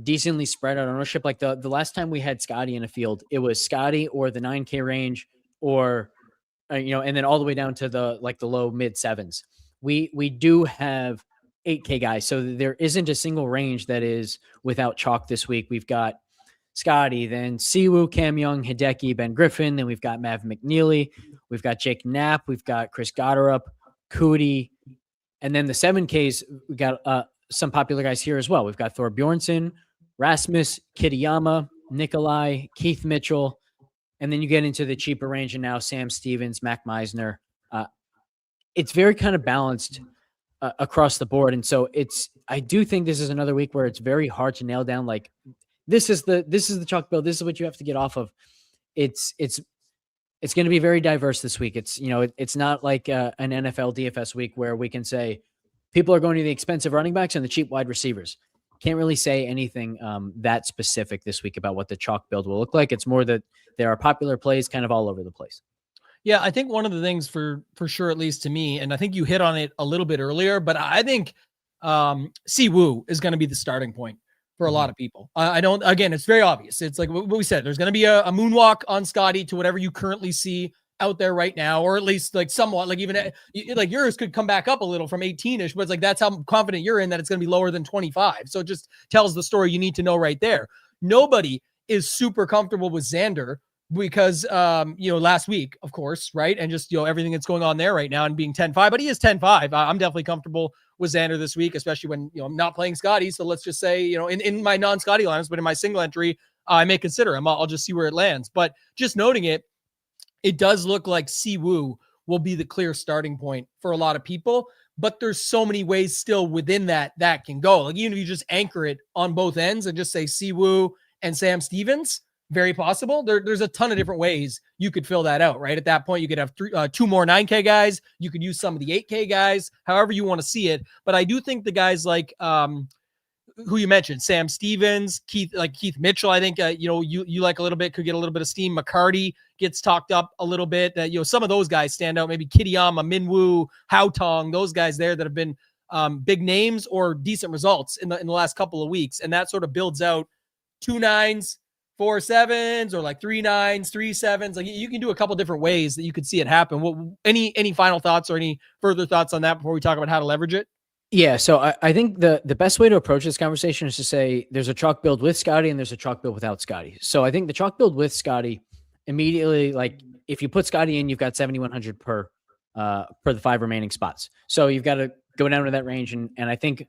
decently spread out ownership. Like the last time we had Scottie in a field, it was Scottie or the 9K range, or and then all the way down to the low mid 7s. We do have 8K guys, so there isn't a single range that is without chalk this week. We've got Scottie, then Siwoo, Cam Young, Hideki, Ben Griffin, then we've got Mav McNeely, we've got Jake Knapp, we've got Chris Gotterup, Cootie, and then the 7Ks, we got some popular guys here as well. We've got Thor Bjornsson, Rasmus, Kitayama, Nikolai, Keith Mitchell, and then you get into the cheaper range, and now Sam Stevens, Mac Meisner. It's very kind of balanced across the board, and so I do think this is another week where it's very hard to nail down. Like, this is the chalk build. This is what you have to get off of. It's going to be very diverse this week. It's not like an NFL DFS week where we can say people are going to the expensive running backs and the cheap wide receivers. can't really say anything that specific this week about what the chalk build will look like. It's more that there are popular plays kind of all over the place. Yeah, I think one of the things for sure, at least to me, and I think you hit on it a little bit earlier, but I think Siwoo is going to be the starting point for a lot of people. I don't, again, it's very obvious. It's like what we said, there's going to be a moonwalk on Scottie to whatever you currently see out there right now, or at least like somewhat, like even like yours could come back up a little from 18ish, but it's like, that's how confident you're in that it's going to be lower than 25. So it just tells the story you need to know right there. Nobody is super comfortable with Xander because, last week, of course, right. And just, everything that's going on there right now and being 10-5, but he is 10-5. I'm definitely comfortable with Xander this week, especially when, I'm not playing Scottie. So let's just say, in my non-Scottie lineups, but in my single entry, I may consider him. I'll just see where it lands, but just noting it, it does look like Siwoo will be the clear starting point for a lot of people, but there's so many ways still within that can go. Like even if you just anchor it on both ends and just say Siwoo and Sam Stevens, very possible. There's a ton of different ways you could fill that out, right? At that point, you could have two more 9K guys. You could use some of the 8K guys, however you want to see it. But I do think the guys like who you mentioned, Sam Stevens, Keith Mitchell, I think, you like a little bit, could get a little bit of steam. McCarty gets talked up a little bit. Some of those guys stand out. Maybe Kitayama, Minwoo, Haotong, those guys there that have been big names or decent results in the last couple of weeks. And that sort of builds out 2 9s, 4 7s, or like 3 9s, 3 7s. Like you can do a couple different ways that you could see it happen. What, any final thoughts or any further thoughts on that before we talk about how to leverage it? Yeah, so I think the best way to approach this conversation is to say there's a chalk build with Scottie and there's a chalk build without Scottie. So I think the chalk build with Scottie immediately, like if you put Scottie in, you've got 7,100 per the 5 remaining spots. So you've got to go down to that range, and I think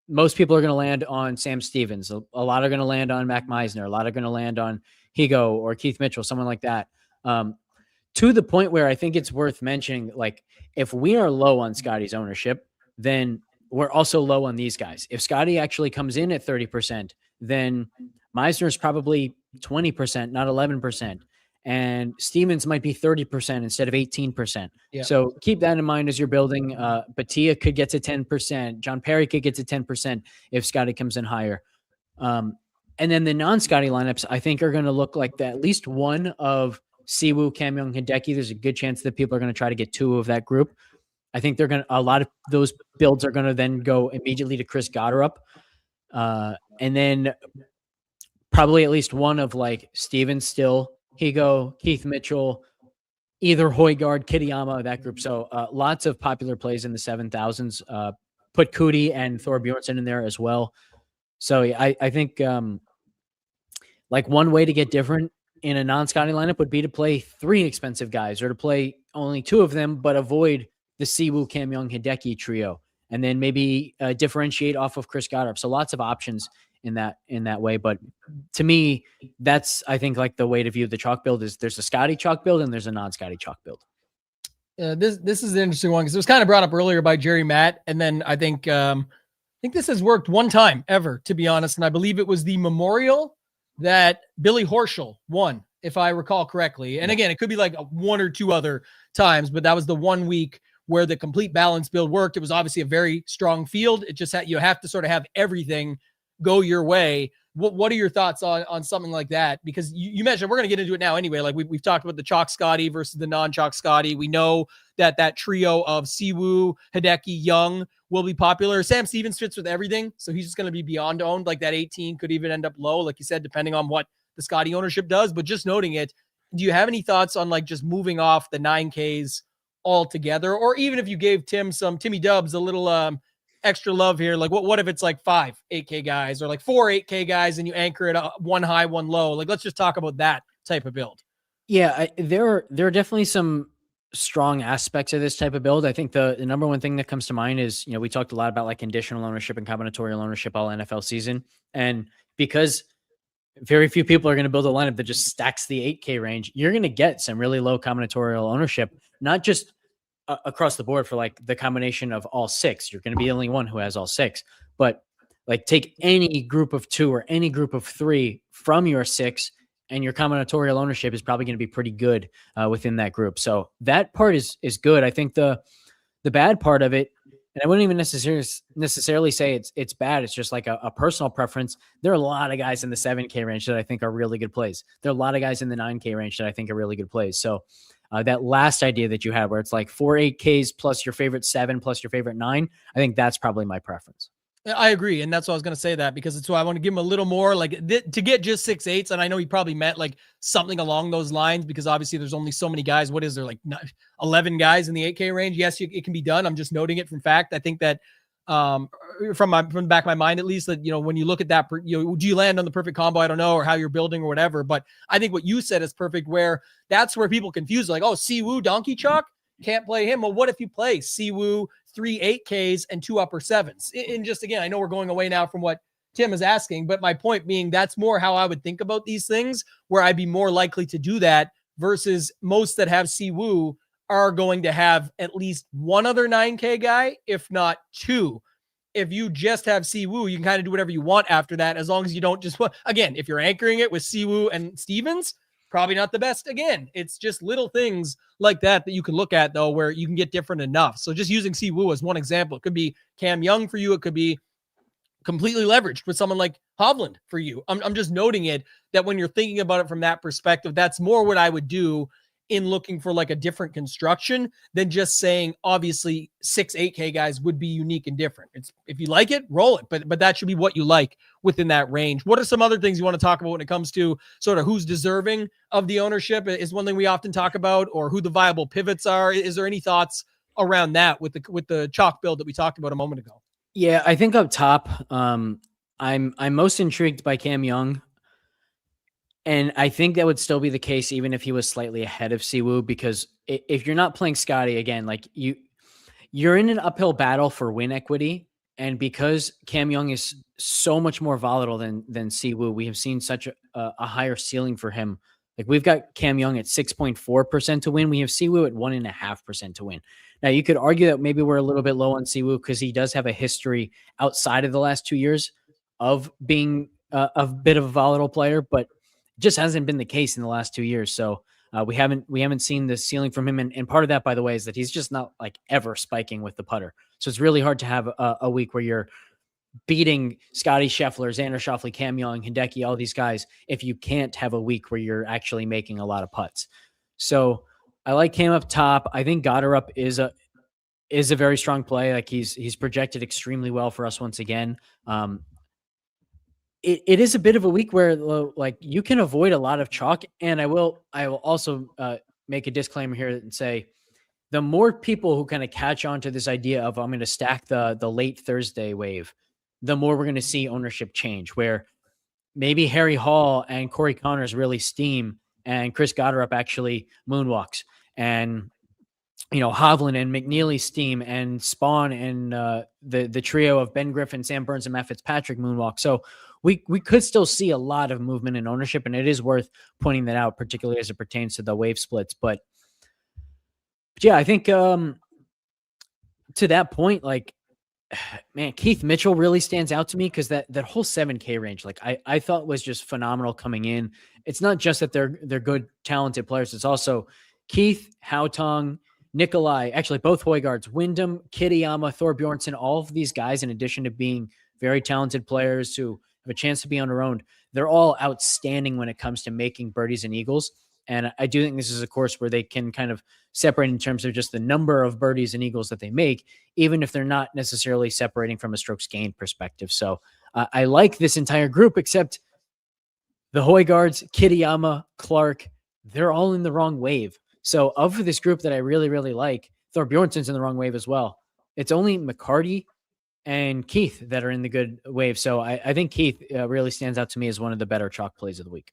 most people are going to land on Sam Stevens. A lot are going to land on Mac Meisner. A lot are going to land on Higo or Keith Mitchell, someone like that. To the point where I think it's worth mentioning, like if we are low on Scottie's ownership, then we're also low on these guys. If Scottie actually comes in at 30%, then Meisner is probably 20%, not 11%. And Stevens might be 30% instead of 18%. Yeah. So keep that in mind as you're building. Batia could get to 10%. John Perry could get to 10% if Scottie comes in higher. And then the non-Scottie lineups, I think, are going to look like that. At least one of Siwoo, Cam Young, Hideki. There's a good chance that people are going to try to get 2 of that group. I think a lot of those builds are going to then go immediately to Chris Gotterup. And then probably at least one of like Stevens still, Higo, Keith Mitchell, either Højgaard, Kitayama, that group. So lots of popular plays in the 7,000s. Put Cootie and Thor Bjornsson in there as well. So I think like one way to get different in a non-Scottie lineup would be to play 3 expensive guys or to play only 2 of them, but avoid the Siwoo, Cam Young, Hideki trio, and then maybe differentiate off of Chris Gotterup. So lots of options in that way. But to me, that's, I think, like the way to view the chalk build is there's a Scottie chalk build and there's a non-Scottie chalk build. This is an interesting one because it was kind of brought up earlier by Jerry Matt. And then I think this has worked one time ever, to be honest. And I believe it was the Memorial that Billy Horschel won, if I recall correctly. And again, it could be like 1 or 2 other times, but that was the 1 week where the complete balance build worked. It was obviously a very strong field. It just you have to sort of have everything go your way. What are your thoughts on something like that? Because you mentioned, we're going to get into it now anyway. Like we've talked about the chalk Scottie versus the non-chalk Scottie. We know that trio of Siwoo, Hideki, Young will be popular. Sam Stevens fits with everything. So he's just going to be beyond owned. Like that 18 could even end up low, like you said, depending on what the Scottie ownership does. But just noting it, do you have any thoughts on like just moving off the 9Ks altogether? Or even if you gave Timmy Dubs a little extra love here, like what if it's like 5 8K guys or like 4 8K guys and you anchor it 1 high, 1 low? Like let's just talk about that type of build. Yeah, there are definitely some strong aspects of this type of build. I think the number one thing that comes to mind is, we talked a lot about like conditional ownership and combinatorial ownership all NFL season. And because very few people are going to build a lineup that just stacks the 8K range, you're going to get some really low combinatorial ownership, not just across the board for like the combination of all 6. You're going to be the only one who has all 6, but like take any group of 2 or any group of 3 from your 6 and your combinatorial ownership is probably going to be pretty good within that group. So that part is good. I think the bad part of it And I wouldn't even necessarily say it's bad. It's just like a personal preference. There are a lot of guys in the 7K range that I think are really good plays. There are a lot of guys in the 9K range that I think are really good plays. So that last idea that you had where it's like 4 8Ks plus your favorite 7 plus your favorite 9, I think that's probably my preference. I agree. And that's why I was going to say that, because it's why I want to give him a little more like to get just 6/8. And I know he probably meant like something along those lines, because obviously there's only so many guys. What is there, like 11 guys in the 8K range? Yes, it can be done. I'm just noting it from fact. I think that from the back of my mind, at least, that, when you look at that, do you land on the perfect combo? I don't know, or how you're building or whatever. But I think what you said is perfect, where that's where people confuse, like, oh, Siwoo donkey chalk, can't play him. Well, what if you play Siwoo 3 8Ks and 2 upper 7s? And just, again, I know we're going away now from what Tim is asking, but my point being, that's more how I would think about these things, where I'd be more likely to do that versus most that have Siwoo are going to have at least one other 9K guy, if not 2. If you just have Siwoo, you can kind of do whatever you want after that, as long as you don't just, again, if you're anchoring it with Siwoo and Stevens, probably not the best. Again, it's just little things like that you can look at, though, where you can get different enough. So just using Siwoo as one example, it could be Cam Young for you. It could be completely leveraged with someone like Hovland for you. I'm just noting it, that when you're thinking about it from that perspective, that's more what I would do in looking for like a different construction than just saying, obviously 6 8K guys would be unique and different. It's, if you like it, roll it, but that should be what you like within that range. What are some other things you want to talk about when it comes to sort of who's deserving of the ownership is one thing we often talk about, or who the viable pivots are? Is there any thoughts around that with the chalk build that we talked about a moment ago? Yeah, I think up top, I'm most intrigued by Cam Young. And I think that would still be the case even if he was slightly ahead of Siwoo, because if you're not playing Scottie, again, like you're in an uphill battle for win equity. And because Cam Young is so much more volatile than Siwoo, we have seen such a higher ceiling for him. Like, we've got Cam Young at 6.4% to win. We have Siwoo at 1.5% to win. Now, you could argue that maybe we're a little bit low on Siwoo because he does have a history outside of the last 2 years of being a bit of a volatile player, but just hasn't been the case in the last 2 years. So we haven't seen the ceiling from him. And part of that, by the way, is that he's just not like ever spiking with the putter. So it's really hard to have a week where you're beating Scottie, Scheffler, Xander Schauffele, Cam Young, Hideki, all these guys, if you can't have a week where you're actually making a lot of putts. So I like Cam up top. I think Goddard is a very strong play. Like, he's projected extremely well for us once again. It is a bit of a week where, like, you can avoid a lot of chalk. And I will also make a disclaimer here and say, the more people who kind of catch on to this idea of I'm going to stack the late Thursday wave, the more we're going to see ownership change, where maybe Harry Hall and Corey Connors really steam and Chris Goddard actually moonwalks, and Hovland and McNeely steam, and Spawn and the trio of Ben Griffin, Sam Burns, and Matt Fitzpatrick moonwalk. So we could still see a lot of movement in ownership, and it is worth pointing that out, particularly as it pertains to the wave splits. But yeah, I think to that point, like, man, Keith Mitchell really stands out to me, because that whole 7K range, like, I thought was just phenomenal coming in. It's not just that they're good, talented players. It's also Keith, Haotong, Nikolai, actually both Højgaards, Wyndham, Kitayama, Thor Bjornsson, all of these guys, in addition to being very talented players who have a chance to be on their own, they're all outstanding when it comes to making birdies and eagles. And I do think this is a course where they can kind of separate in terms of just the number of birdies and eagles that they make, even if they're not necessarily separating from a strokes gained perspective. So I like this entire group, except the Højgaards, Kitayama, Clark, they're all in the wrong wave. So of this group that I really, really like, Thor Bjornsson's in the wrong wave as well. It's only McCarty and Keith that are in the good wave. So I think Keith really stands out to me as one of the better chalk plays of the week.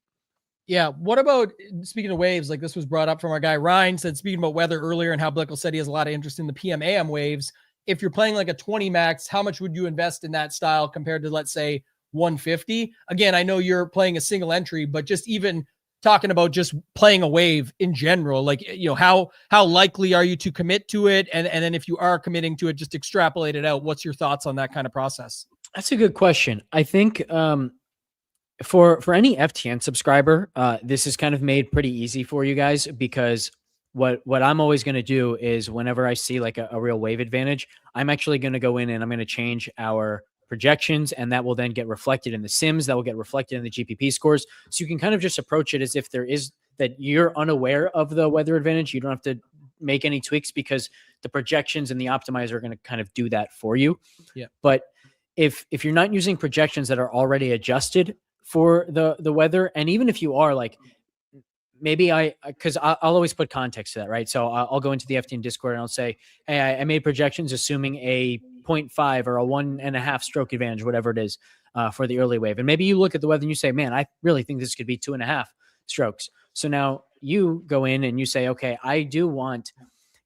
Yeah. What about, speaking of waves, like this was brought up from our guy Ryan, said, speaking about weather earlier and how Blickle said he has a lot of interest in the PM AM waves. If you're playing like a 20 max, how much would you invest in that style compared to, let's say, 150? Again, I know you're playing a single entry, but just even talking about just playing a wave in general, like, how likely are you to commit to it? And then if you are committing to it, just extrapolate it out. What's your thoughts on that kind of process? That's a good question. I think for any FTN subscriber, this is kind of made pretty easy for you guys, because what I'm always going to do is whenever I see like a real wave advantage, I'm actually going to go in and I'm going to change our projections, and that will then get reflected in the sims, that will get reflected in the GPP scores. So you can kind of just approach it as if there is that you're unaware of the weather advantage. You don't have to make any tweaks because the projections and the optimizer are going to kind of do that for you. Yeah. But if you're not using projections that are already adjusted for the weather, and even if you are, like, maybe because I'll always put context to that, right? So I'll go into the FTN Discord and I'll say, hey, I made projections assuming a 0.5 or a 1.5 stroke advantage, whatever it is, for the early wave. And maybe you look at the weather and you say, man, I really think this could be 2.5 strokes. So now you go in and you say, okay, I do want,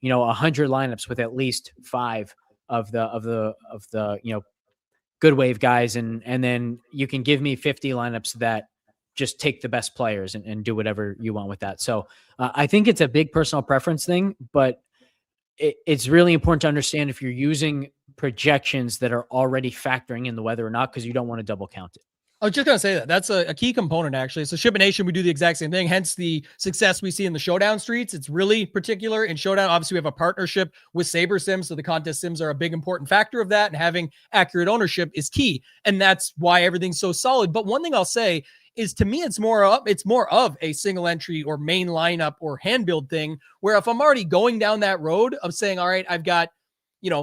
100 lineups with at least 5 of the good wave guys. And then you can give me 50 lineups that just take the best players and do whatever you want with that. So I think it's a big personal preference thing, but it's really important to understand if you're using projections that are already factoring in the weather or not, because you don't want to double count it. I was just going to say that that's a key component, actually. So Shipment Nation, we do the exact same thing. Hence the success we see in the Showdown streets. It's really particular in Showdown. Obviously, we have a partnership with Saber Sims. So the contest sims are a big important factor of that. And having accurate ownership is key. And that's why everything's so solid. But one thing I'll say is, to me, it's more of a single entry or main lineup or hand build thing, where if I'm already going down that road of saying, all right, I've got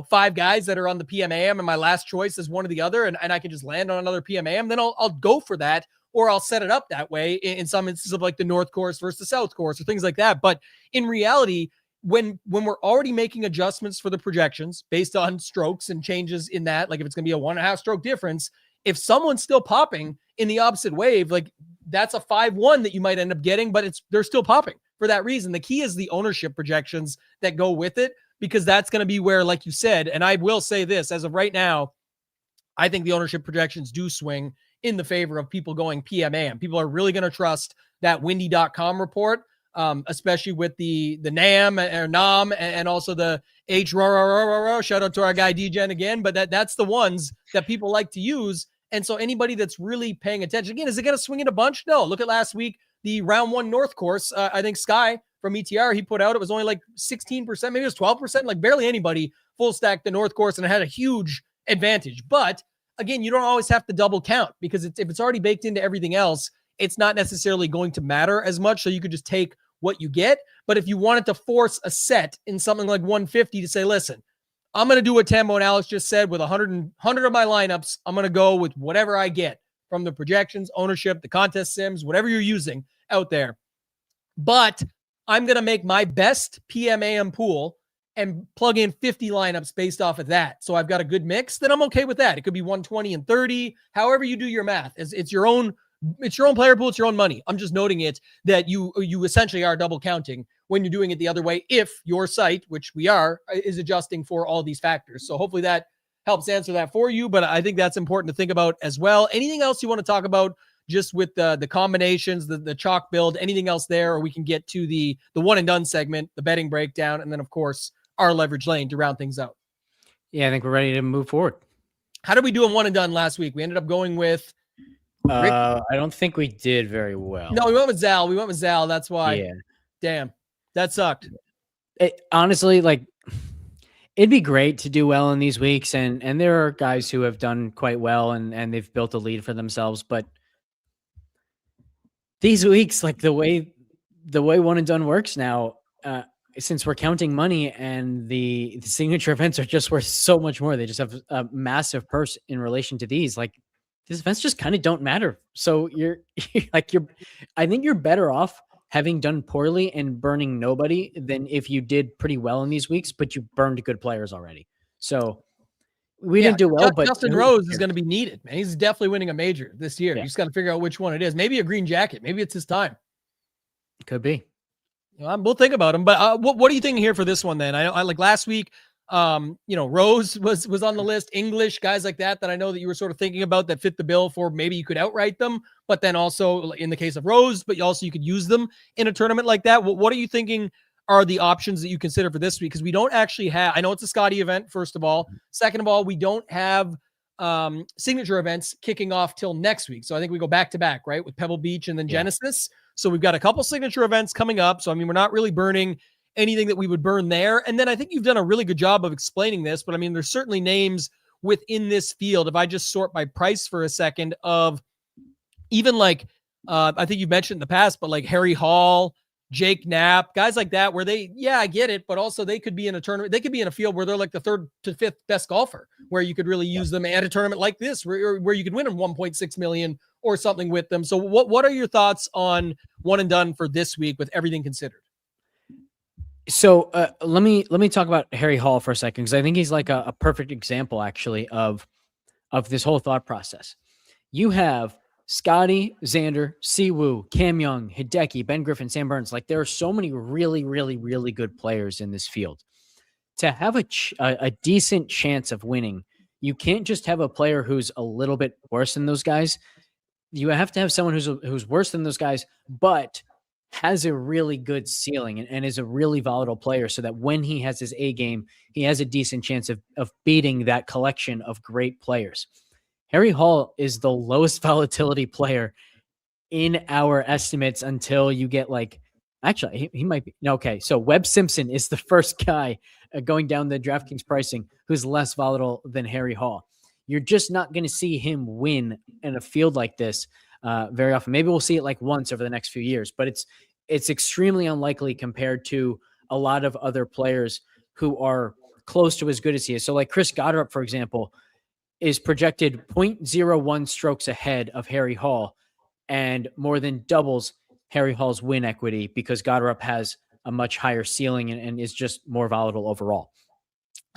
5 guys that are on the PMAM and my last choice is one or the other, and I can just land on another PMAM, then I'll go for that, or I'll set it up that way in some instances of like the North Course versus the South Course or things like that. But in reality, when we're already making adjustments for the projections based on strokes and changes in that, like if it's going to be a 1.5 stroke difference, if someone's still popping in the opposite wave, like that's a 5-1 that you might end up getting, but they're still popping for that reason. The key is the ownership projections that go with it, because that's going to be where, like you said, and I will say this, as of right now, I think the ownership projections do swing in the favor of people going PMAM. People are really going to trust that windy.com report, especially with the NAM or NAM and also the shout out to our guy DGen again, but that's the ones that people like to use. And so anybody that's really paying attention, again, is it going to swing in a bunch? No. Look at last week, the round 1 North Course. I think Sky from ETR, he put out, it was only like 16%, maybe it was 12%, like barely anybody full stack the North Course, and it had a huge advantage. But again, you don't always have to double count, because if it's already baked into everything else, it's not necessarily going to matter as much. So you could just take what you get. But if you wanted to force a set in something like 150 to say, listen, I'm going to do what Tambo and Alex just said with 100 of my lineups, I'm going to go with whatever I get from the projections, ownership, the contest sims, whatever you're using out there. But I'm going to make my best PMAM pool and plug in 50 lineups based off of that. So I've got a good mix, then I'm okay with that. It could be 120 and 30, however you do your math. It's your own player pool, it's your own money. I'm just noting it that you essentially are double counting when you're doing it the other way, if your site, which we are, is adjusting for all these factors. So hopefully that helps answer that for you, but I think that's important to think about as well. Anything else you want to talk about just with the combinations, the chalk build, anything else there, or we can get to the one and done segment, the betting breakdown, and then of course our leverage lane to round things out. Yeah, I think we're ready to move forward. How did we do in one and done last week? We ended up going with Rick. I don't think we did very well. No, we went with Zal. That's why. Yeah. Damn, that sucked. Honestly, like, it'd be great to do well in these weeks, and there are guys who have done quite well and they've built a lead for themselves, but these weeks, like the way one and done works now, since we're counting money and the signature events are just worth so much more, they just have a massive purse in relation to these. Like, these events just kind of don't matter. So I think you're better off having done poorly and burning nobody than if you did pretty well in these weeks, but you burned good players already. So we didn't do well, but Justin Rose is going to be needed, man. He's definitely winning a major this year. Yeah. You just got to figure out which one it is. Maybe a green jacket. Maybe it's his time. Could be. We'll think about him. But what are you thinking here for this one then? I like last week, Rose was on the list, English, guys like that I know that you were sort of thinking about that fit the bill for maybe you could outright them, but then also in the case of Rose, but also you could use them in a tournament like that. What are you thinking are the options that you consider for this week? Because we don't actually have, I know it's a Scottie event, first of all. Second of all, we don't have signature events kicking off till next week. So I think we go back to back, right? With Pebble Beach and then Genesis. So we've got a couple signature events coming up. So, I mean, we're not really burning anything that we would burn there. And then I think you've done a really good job of explaining this, but I mean, there's certainly names within this field. If I just sort by price for a second, of even like, I think you've mentioned in the past, but like Harry Hall, Jake Knapp, guys like that, where they, yeah, I get it, but also they could be in a tournament. They could be in a field where they're like the 3rd to 5th best golfer, where you could really use them at a tournament like this, where you could win them 1.6 million or something with them. So what are your thoughts on one and done for this week with everything considered? So let me talk about Harry Hall for a second, because I think he's like a perfect example actually of this whole thought process. You have Scottie, Xander, Siwoo, Cam Young, Hideki, Ben Griffin, Sam Burns. Like, there are so many really, really, really good players in this field. To have a decent chance of winning, you can't just have a player who's a little bit worse than those guys. You have to have someone who's worse than those guys, but has a really good ceiling and is a really volatile player, so that when he has his A game, he has a decent chance of beating that collection of great players. Harry Hall is the lowest volatility player in our estimates until you get like, actually, he might be. Okay, so Webb Simpson is the first guy going down the DraftKings pricing who's less volatile than Harry Hall. You're just not going to see him win in a field like this very often. Maybe we'll see it like once over the next few years, but it's extremely unlikely compared to a lot of other players who are close to as good as he is. So like Chris Goddard, for example, is projected 0.01 strokes ahead of Harry Hall and more than doubles Harry Hall's win equity, because Goddard has a much higher ceiling and is just more volatile overall.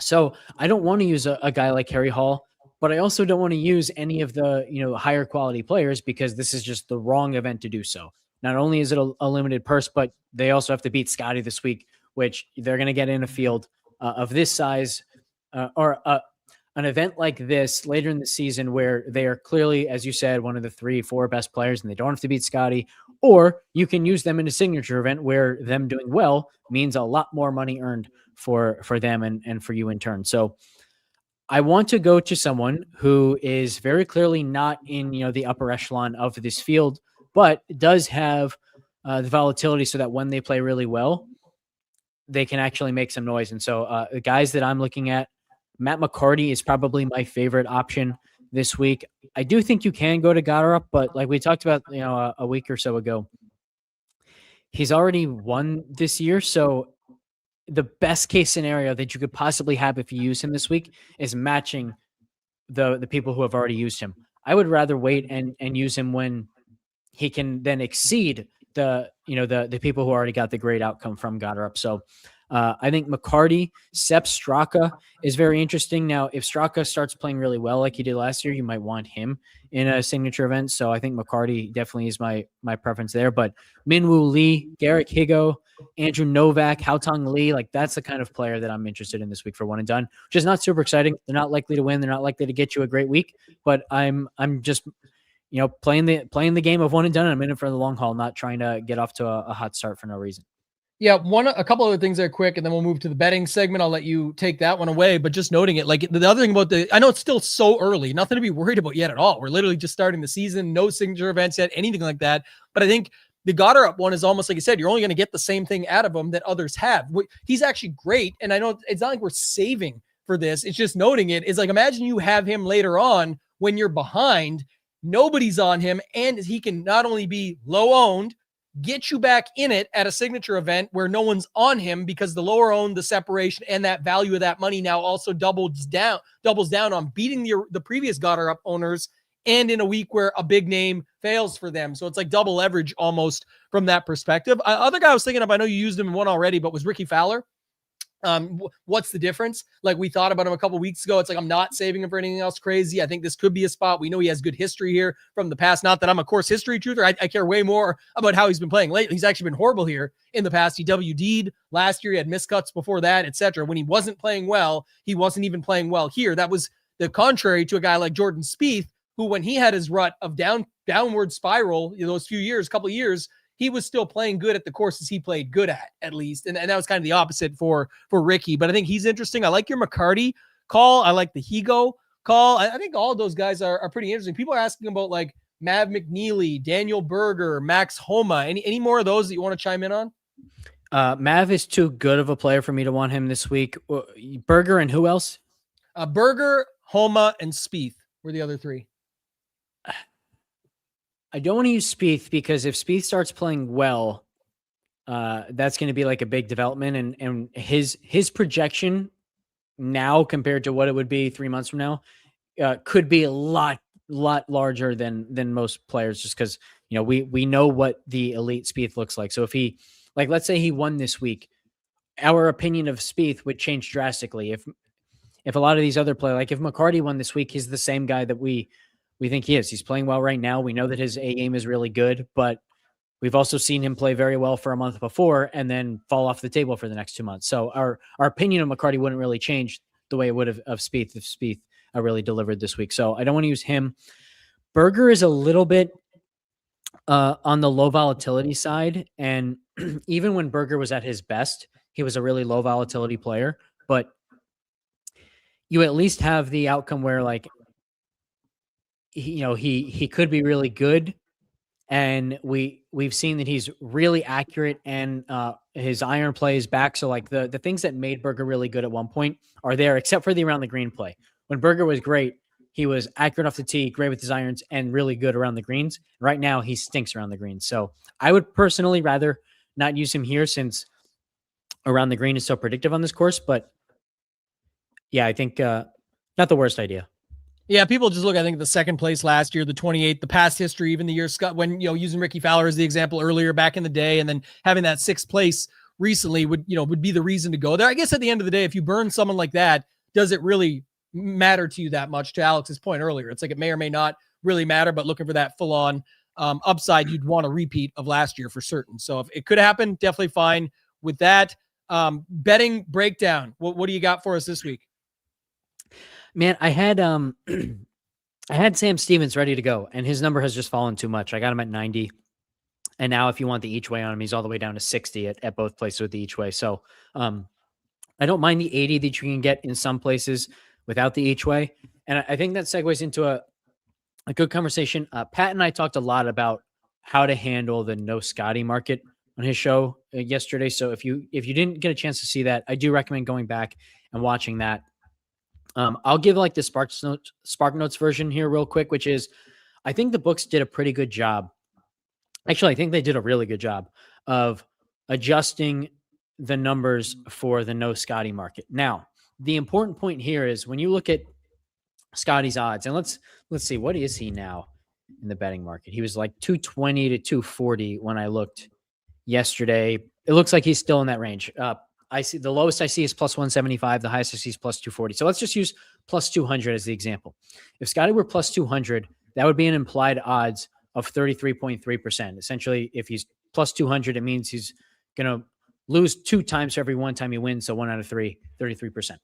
So I don't want to use a guy like Harry Hall, but I also don't want to use any of the, higher quality players, because this is just the wrong event to do so. Not only is it a limited purse, but they also have to beat Scottie this week, which they're going to get in a field of this size or an event like this later in the season, where they are clearly, as you said, one of the 3-4 best players, and they don't have to beat Scottie. Or you can use them in a signature event where them doing well means a lot more money earned for them and for you in turn. So I want to go to someone who is very clearly not in, the upper echelon of this field, but does have the volatility so that when they play really well, they can actually make some noise. And so the guys that I'm looking at, Matt McCarty is probably my favorite option this week. I do think you can go to Goddard, but like we talked about, a week or so ago, he's already won this year. So the best case scenario that you could possibly have if you use him this week is matching the people who have already used him. I would rather wait and use him when he can then exceed the people who already got the great outcome from Goddard. So I think McCarty, Sepp Straka is very interesting. Now, if Straka starts playing really well like he did last year, you might want him in a signature event. So I think McCarty definitely is my preference there. But Minwoo Lee, Garrick Higo, Andrew Novak, Haotong Lee, like that's the kind of player that I'm interested in this week for one and done, which is not super exciting. They're not likely to win. They're not likely to get you a great week, but I'm just playing the game of one and done. And I'm in it for the long haul, not trying to get off to a hot start for no reason. Yeah, a couple other things there quick, and then we'll move to the betting segment. I'll let you take that one away, but just noting it, like the other thing about I know it's still so early, nothing to be worried about yet at all. We're literally just starting the season, no signature events yet, anything like that. But I think the Goddard one is almost like you said, you're only going to get the same thing out of him that others have. He's actually great, and I know it's not like we're saving for this. It's just noting it. It's like, imagine you have him later on when you're behind, nobody's on him, and he can not only be low owned, get you back in it at a signature event where no one's on him, because the lower owned, the separation, and that value of that money now also doubles down on beating the previous Goddard up owners, and in a week where a big name fails for them. So it's like double leverage almost from that perspective. Other guy I was thinking of, I know you used him in one already, but was Ricky Fowler. What's the difference? Like we thought about him a couple weeks ago. It's like, I'm not saving him for anything else crazy. I think this could be a spot. We know he has good history here from the past. Not that I'm a course history truther. I care way more about how he's been playing lately. He's actually been horrible here in the past. He WD'd last year. He had miscuts before that, etc. When he wasn't playing well, he wasn't even playing well here. That was the contrary to a guy like Jordan Spieth, who when he had his rut of downward spiral, those couple of years, he was still playing good at the courses he played good at least. And that was kind of the opposite for Ricky. But I think he's interesting. I like your McCarty call. I like the Higo call. I think all of those guys are pretty interesting. People are asking about like Mav McNeely, Daniel Berger, Max Homa. Any more of those that you want to chime in on? Mav is too good of a player for me to want him this week. Berger and who else? Berger, Homa, and Spieth were the other three. I don't want to use Spieth because if Spieth starts playing well, that's going to be like a big development, and his projection now compared to what it would be 3 months from now could be a lot larger than most players, just because we know what the elite Spieth looks like. So if he, like, let's say he won this week, our opinion of Spieth would change drastically. If a lot of these other players, like if McCarty won this week, he's the same guy that we think he is. He's playing well right now. We know that his A game is really good, but we've also seen him play very well for a month before and then fall off the table for the next 2 months. So our opinion of McCarty wouldn't really change the way it would have of Spieth if Spieth really delivered this week. So I don't want to use him. Berger is a little bit on the low volatility side. And even when Berger was at his best, he was a really low volatility player, but you at least have the outcome where, like, he could be really good. And we've seen that he's really accurate, and his iron play is back. So like the things that made Berger really good at one point are there, except for the around the green play. When Berger was great, he was accurate off the tee, great with his irons, and really good around the greens. Right now, he stinks around the greens. So I would personally rather not use him here, since around the green is so predictive on this course. But yeah, I think not the worst idea. Yeah, people just look, I think, at the second place last year, the 28th, the past history, even the year Scott, when, using Ricky Fowler as the example earlier back in the day, and then having that sixth place recently would be the reason to go there. I guess at the end of the day, if you burn someone like that, does it really matter to you that much? To Alex's point earlier, it's like it may or may not really matter, but looking for that full on upside, you'd want a repeat of last year for certain. So if it could happen, definitely fine with that. Betting breakdown. What do you got for us this week? Man, I had Sam Stevens ready to go, and his number has just fallen too much. I got him at 90, and now if you want the each way on him, he's all the way down to 60 at both places with the each way. So I don't mind the 80 that you can get in some places without the each way, and I think that segues into a good conversation. Pat and I talked a lot about how to handle the no Scottie market on his show yesterday. So if you didn't get a chance to see that, I do recommend going back and watching that. I'll give like the Spark Notes version here real quick, which is, I think the books did a pretty good job. Actually, I think they did a really good job of adjusting the numbers for the no Scottie market. Now, the important point here is when you look at Scottie's odds, and let's see, what is he now in the betting market? He was like 220 to 240 when I looked yesterday. It looks like he's still in that range. I see the lowest I see is plus 175. The highest I see is plus 240. So let's just use plus 200 as the example. If Scottie were plus 200, that would be an implied odds of 33.3%. Essentially, if he's plus 200, it means he's going to lose 2 times for every 1 time he wins. So 1 out of 3, 33%.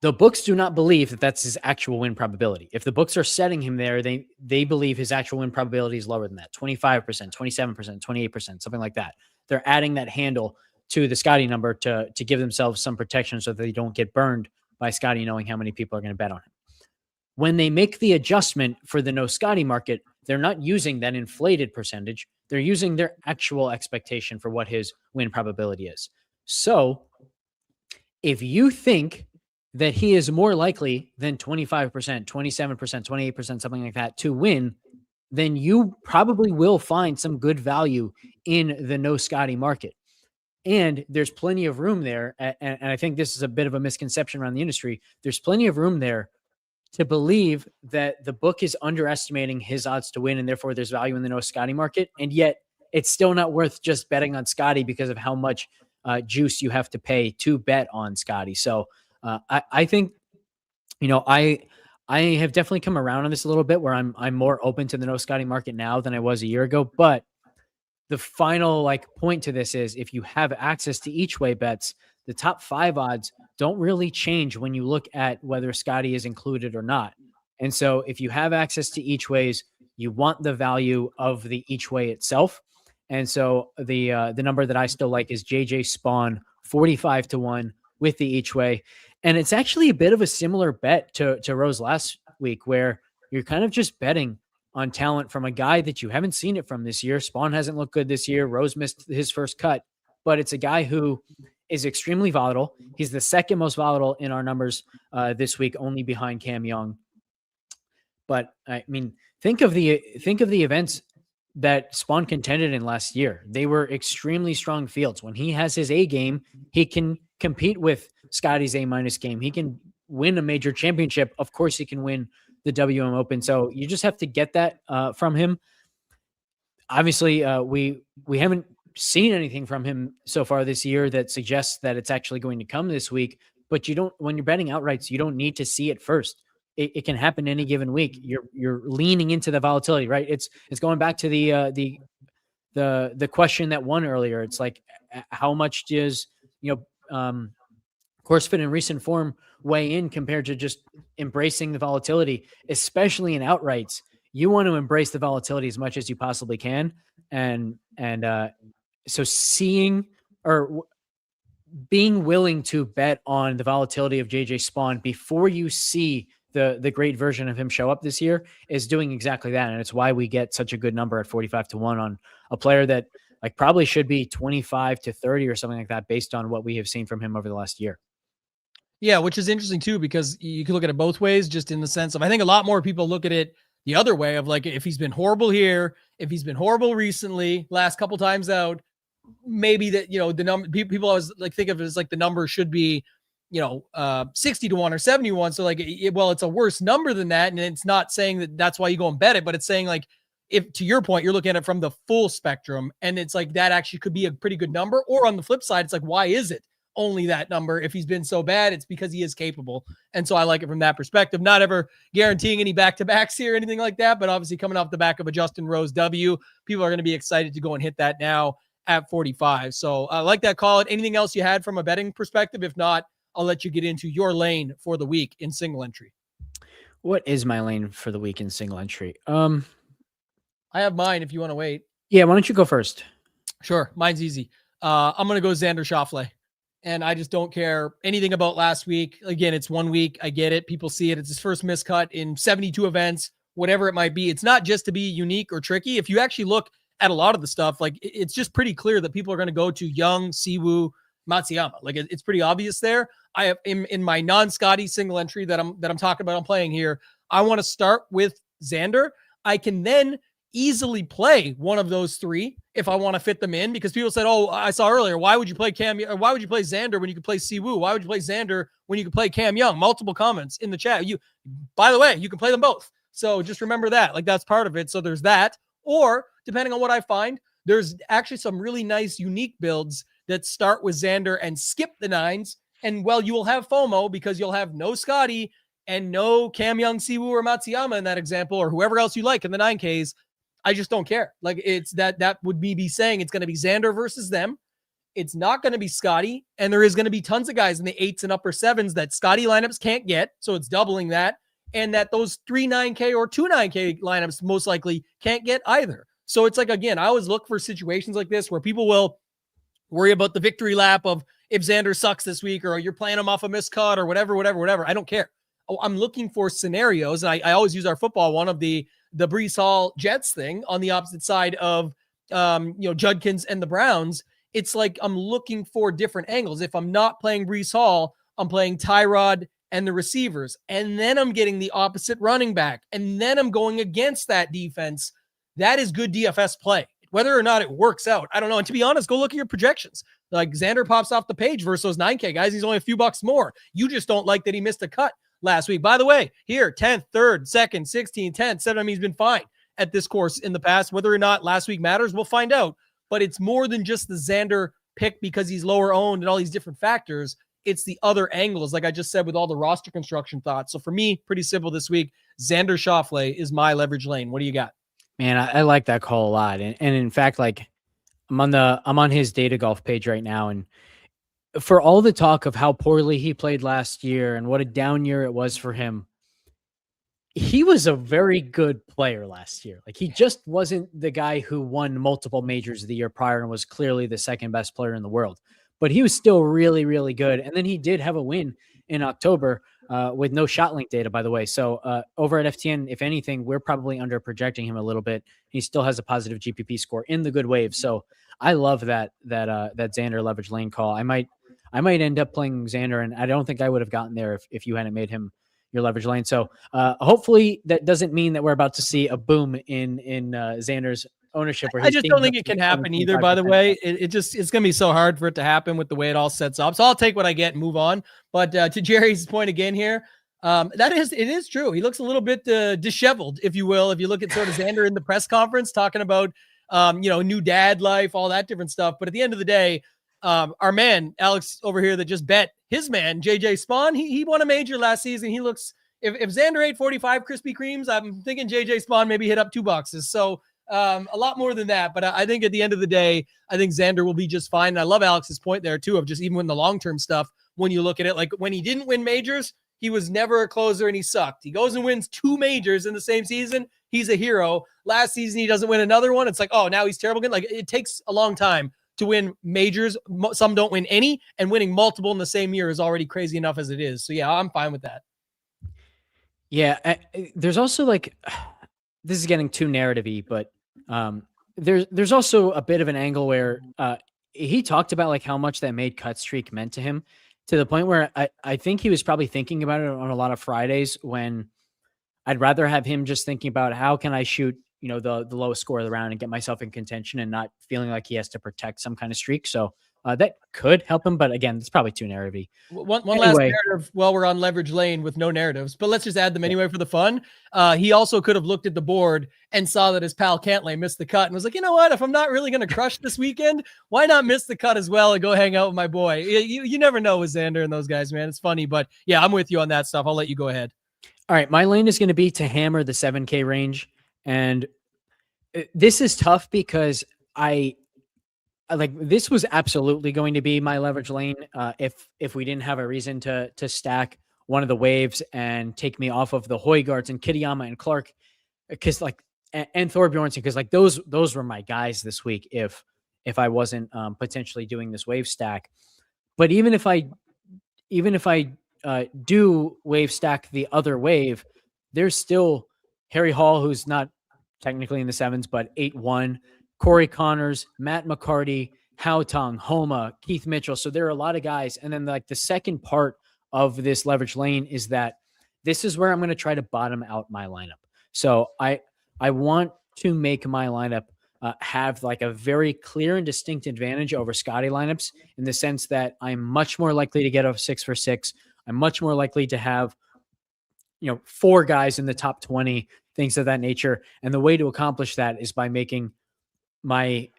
The books do not believe that that's his actual win probability. If the books are setting him there, they believe his actual win probability is lower than that. 25%, 27%, 28%, something like that. They're adding that handle to the Scottie number to give themselves some protection so that they don't get burned by Scottie knowing how many people are going to bet on him. When they make the adjustment for the no Scottie market, they're not using that inflated percentage. They're using their actual expectation for what his win probability is. So if you think that he is more likely than 25%, 27%, 28%, something like that to win, then you probably will find some good value in the no Scottie market. And there's plenty of room there. And I think this is a bit of a misconception around the industry. There's plenty of room there to believe that the book is underestimating his odds to win, and therefore there's value in the no Scottie market. And yet it's still not worth just betting on Scottie because of how much juice you have to pay to bet on Scottie. So I think, I have definitely come around on this a little bit where I'm more open to the no Scottie market now than I was a year ago. But the final point to this is, if you have access to each way bets, the top 5 odds don't really change when you look at whether Scottie is included or not. And so if you have access to each ways, you want the value of the each way itself. And so the number that I still like is JJ Spawn 45 to 1 with the each way. And it's actually a bit of a similar bet to Rose last week, where you're kind of just betting on talent from a guy that you haven't seen it from this year. Spawn hasn't looked good this year. Rose missed his first cut. but it's a guy who is extremely volatile. He's the second most volatile in our numbers this week, only behind Cam Young. But I mean, think of the events that Spawn contended in last year. They were extremely strong fields. When he has his A game, he can compete with Scottie's A- game. He can win a major championship. Of course, he can win the WM Open. So you just have to get that from him. Obviously, we haven't seen anything from him so far this year that suggests that it's actually going to come this week. But you don't, when you're betting outrights, you don't need to see it first. It can happen any given week. You're leaning into the volatility, right? It's going back to the question that won earlier. It's like, how much does course fit in recent form weigh in compared to just embracing the volatility, especially in outrights? You want to embrace the volatility as much as you possibly can, and so seeing or being willing to bet on the volatility of JJ Spawn before you see the great version of him show up this year is doing exactly that. And it's why we get such a good number at 45-1 on a player that like probably should be 25-30 or something like that based on what we have seen from him over the last year. Yeah, which is interesting too, because you can look at it both ways, just in the sense of, I think a lot more people look at it the other way of like, if he's been horrible here, if he's been horrible recently, last couple times out, maybe that, the number, people always like think of it as like the number should be, 60-1 or 71. So like, it's a worse number than that. And it's not saying that that's why you go and bet it, but it's saying like, if to your point, you're looking at it from the full spectrum, and it's like, that actually could be a pretty good number. Or on the flip side, it's like, why is it only that number? If he's been so bad, it's because he is capable. And so I like it from that perspective, not ever guaranteeing any back-to-backs here or anything like that, but obviously coming off the back of a Justin Rose W, people are going to be excited to go and hit that now at 45. So I like that call. Anything else you had from a betting perspective? If not, I'll let you get into your lane for the week in single entry. What is my lane for the week in single entry? I have mine if you want to wait. Yeah, why don't you go first? Sure. Mine's easy. I'm going to go Xander Schauffele. And I just don't care anything about last week. Again, it's 1 week. I get it. People see it. It's his first miscut in 72 events, whatever it might be. It's not just to be unique or tricky. If you actually look at a lot of the stuff, like it's just pretty clear that people are going to go to Young, Siwoo, Matsuyama. Like it's pretty obvious there. I have in my non-Scottie single entry that I'm talking about, I'm playing here. I want to start with Xander. I can then easily play one of those three if I want to fit them in, because people said, oh, I saw earlier, why would you play Cam? Or why would you play Xander when you could play Siwoo? Why would you play Xander when you could play Cam Young? Multiple comments in the chat. By the way, you can play them both. So just remember that, like that's part of it. So there's that, or depending on what I find, there's actually some really nice, unique builds that start with Xander and skip the nines. And well, you will have FOMO because you'll have no Scottie and no Cam Young, Siwoo, or Matsuyama in that example, or whoever else you like in the 9Ks. I just don't care. Like it's that would be saying it's going to be Xander versus them. It's not going to be Scottie. And there is going to be tons of guys in the 8s and upper 7s that Scottie lineups can't get. So it's doubling that. And that those 3 9K or 2 9K lineups most likely can't get either. So it's like, again, I always look for situations like this where people will worry about the victory lap of if Xander sucks this week, or you're playing him off a miscut or whatever. I don't care. I'm looking for scenarios. And I always use our football one of the Breece Hall Jets thing on the opposite side of, Judkins and the Browns. It's like, I'm looking for different angles. If I'm not playing Breece Hall, I'm playing Tyrod and the receivers. And then I'm getting the opposite running back. And then I'm going against that defense. That is good DFS play. Whether or not it works out, I don't know. And to be honest, go look at your projections. Like Xander pops off the page versus those 9K guys. He's only a few bucks more. You just don't like that he missed a cut last week. By the way, here, 10th, 3rd, 2nd, 16th, 10th, 7. I mean, he's been fine at this course in the past. Whether or not last week matters, we'll find out. But it's more than just the Xander pick because he's lower owned and all these different factors. It's the other angles, like I just said, with all the roster construction thoughts. So for me, pretty simple this week. Xander Schauffele is my leverage lane. What do you got? Man, I like that call a lot. And in fact, like I'm on his data golf page right now. And for all the talk of how poorly he played last year and what a down year it was for him, he was a very good player last year. Like he just wasn't the guy who won multiple majors the year prior and was clearly the second best player in the world, but he was still really, really good. And then he did have a win in October with no shot link data, by the way. So over at FTN, if anything, we're probably under projecting him a little bit. He still has a positive GPP score in the good wave. So I love that Xander leverage lane call. I might end up playing Xander, and I don't think I would have gotten there if you hadn't made him your leverage lane. So hopefully that doesn't mean that we're about to see a boom in Xander's ownership. I just don't think it can happen either, by the way. It's going to be so hard for it to happen with the way it all sets up. So I'll take what I get and move on. But to Jerry's point again here, it is true. He looks a little bit disheveled, if you will, if you look at sort of Xander in the press conference talking about, new dad life, all that different stuff. But at the end of the day, our man, Alex over here that just bet his man, JJ Spawn, he won a major last season. He looks, if Xander ate 45 Krispy Kremes, I'm thinking JJ Spawn maybe hit up 2 boxes. So a lot more than that. But I think at the end of the day, I think Xander will be just fine. And I love Alex's point there too, of just even when the long-term stuff, when you look at it, like when he didn't win majors, he was never a closer and he sucked. He goes and wins 2 majors in the same season. He's a hero. Last season, he doesn't win another one. It's like, oh, now he's terrible again. Like it takes a long time to win majors. Some don't win any, and winning multiple in the same year is already crazy enough as it is. So yeah, I'm fine with that. Yeah. There's also like, this is getting too narrative-y, but there's also a bit of an angle where he talked about like how much that made cut streak meant to him, to the point where I think he was probably thinking about it on a lot of Fridays, when I'd rather have him just thinking about how can I shoot, the lowest score of the round and get myself in contention, and not feeling like he has to protect some kind of streak. So that could help him. But again, it's probably too narrative-y. One last narrative while we're on leverage lane with no narratives, but let's just add them anyway for the fun. He also could have looked at the board and saw that his pal Cantlay missed the cut and was like, you know what? If I'm not really going to crush this weekend, why not miss the cut as well and go hang out with my boy? You never know with Xander and those guys, man. It's funny, but yeah, I'm with you on that stuff. I'll let you go ahead. All right. My lane is going to be to hammer the 7K range. And this is tough because this was absolutely going to be my leverage lane if we didn't have a reason to stack one of the waves and take me off of the Højgaards and Kitayama and Clark, because and Thorbjornsen, because like those were my guys this week if I wasn't potentially doing this wave stack. But even if I do wave stack the other wave, there's still Harry Hall, who's not technically in the 7s, but 8-1. Corey Connors, Matt McCarty, Haotong, Homa, Keith Mitchell. So there are a lot of guys. And then like the second part of this leverage lane is that this is where I'm going to try to bottom out my lineup. So I want to make my lineup have like a very clear and distinct advantage over Scottie lineups, in the sense that I'm much more likely to get a 6 for 6. I'm much more likely to have, 4 guys in the top 20, things of that nature. And the way to accomplish that is by making my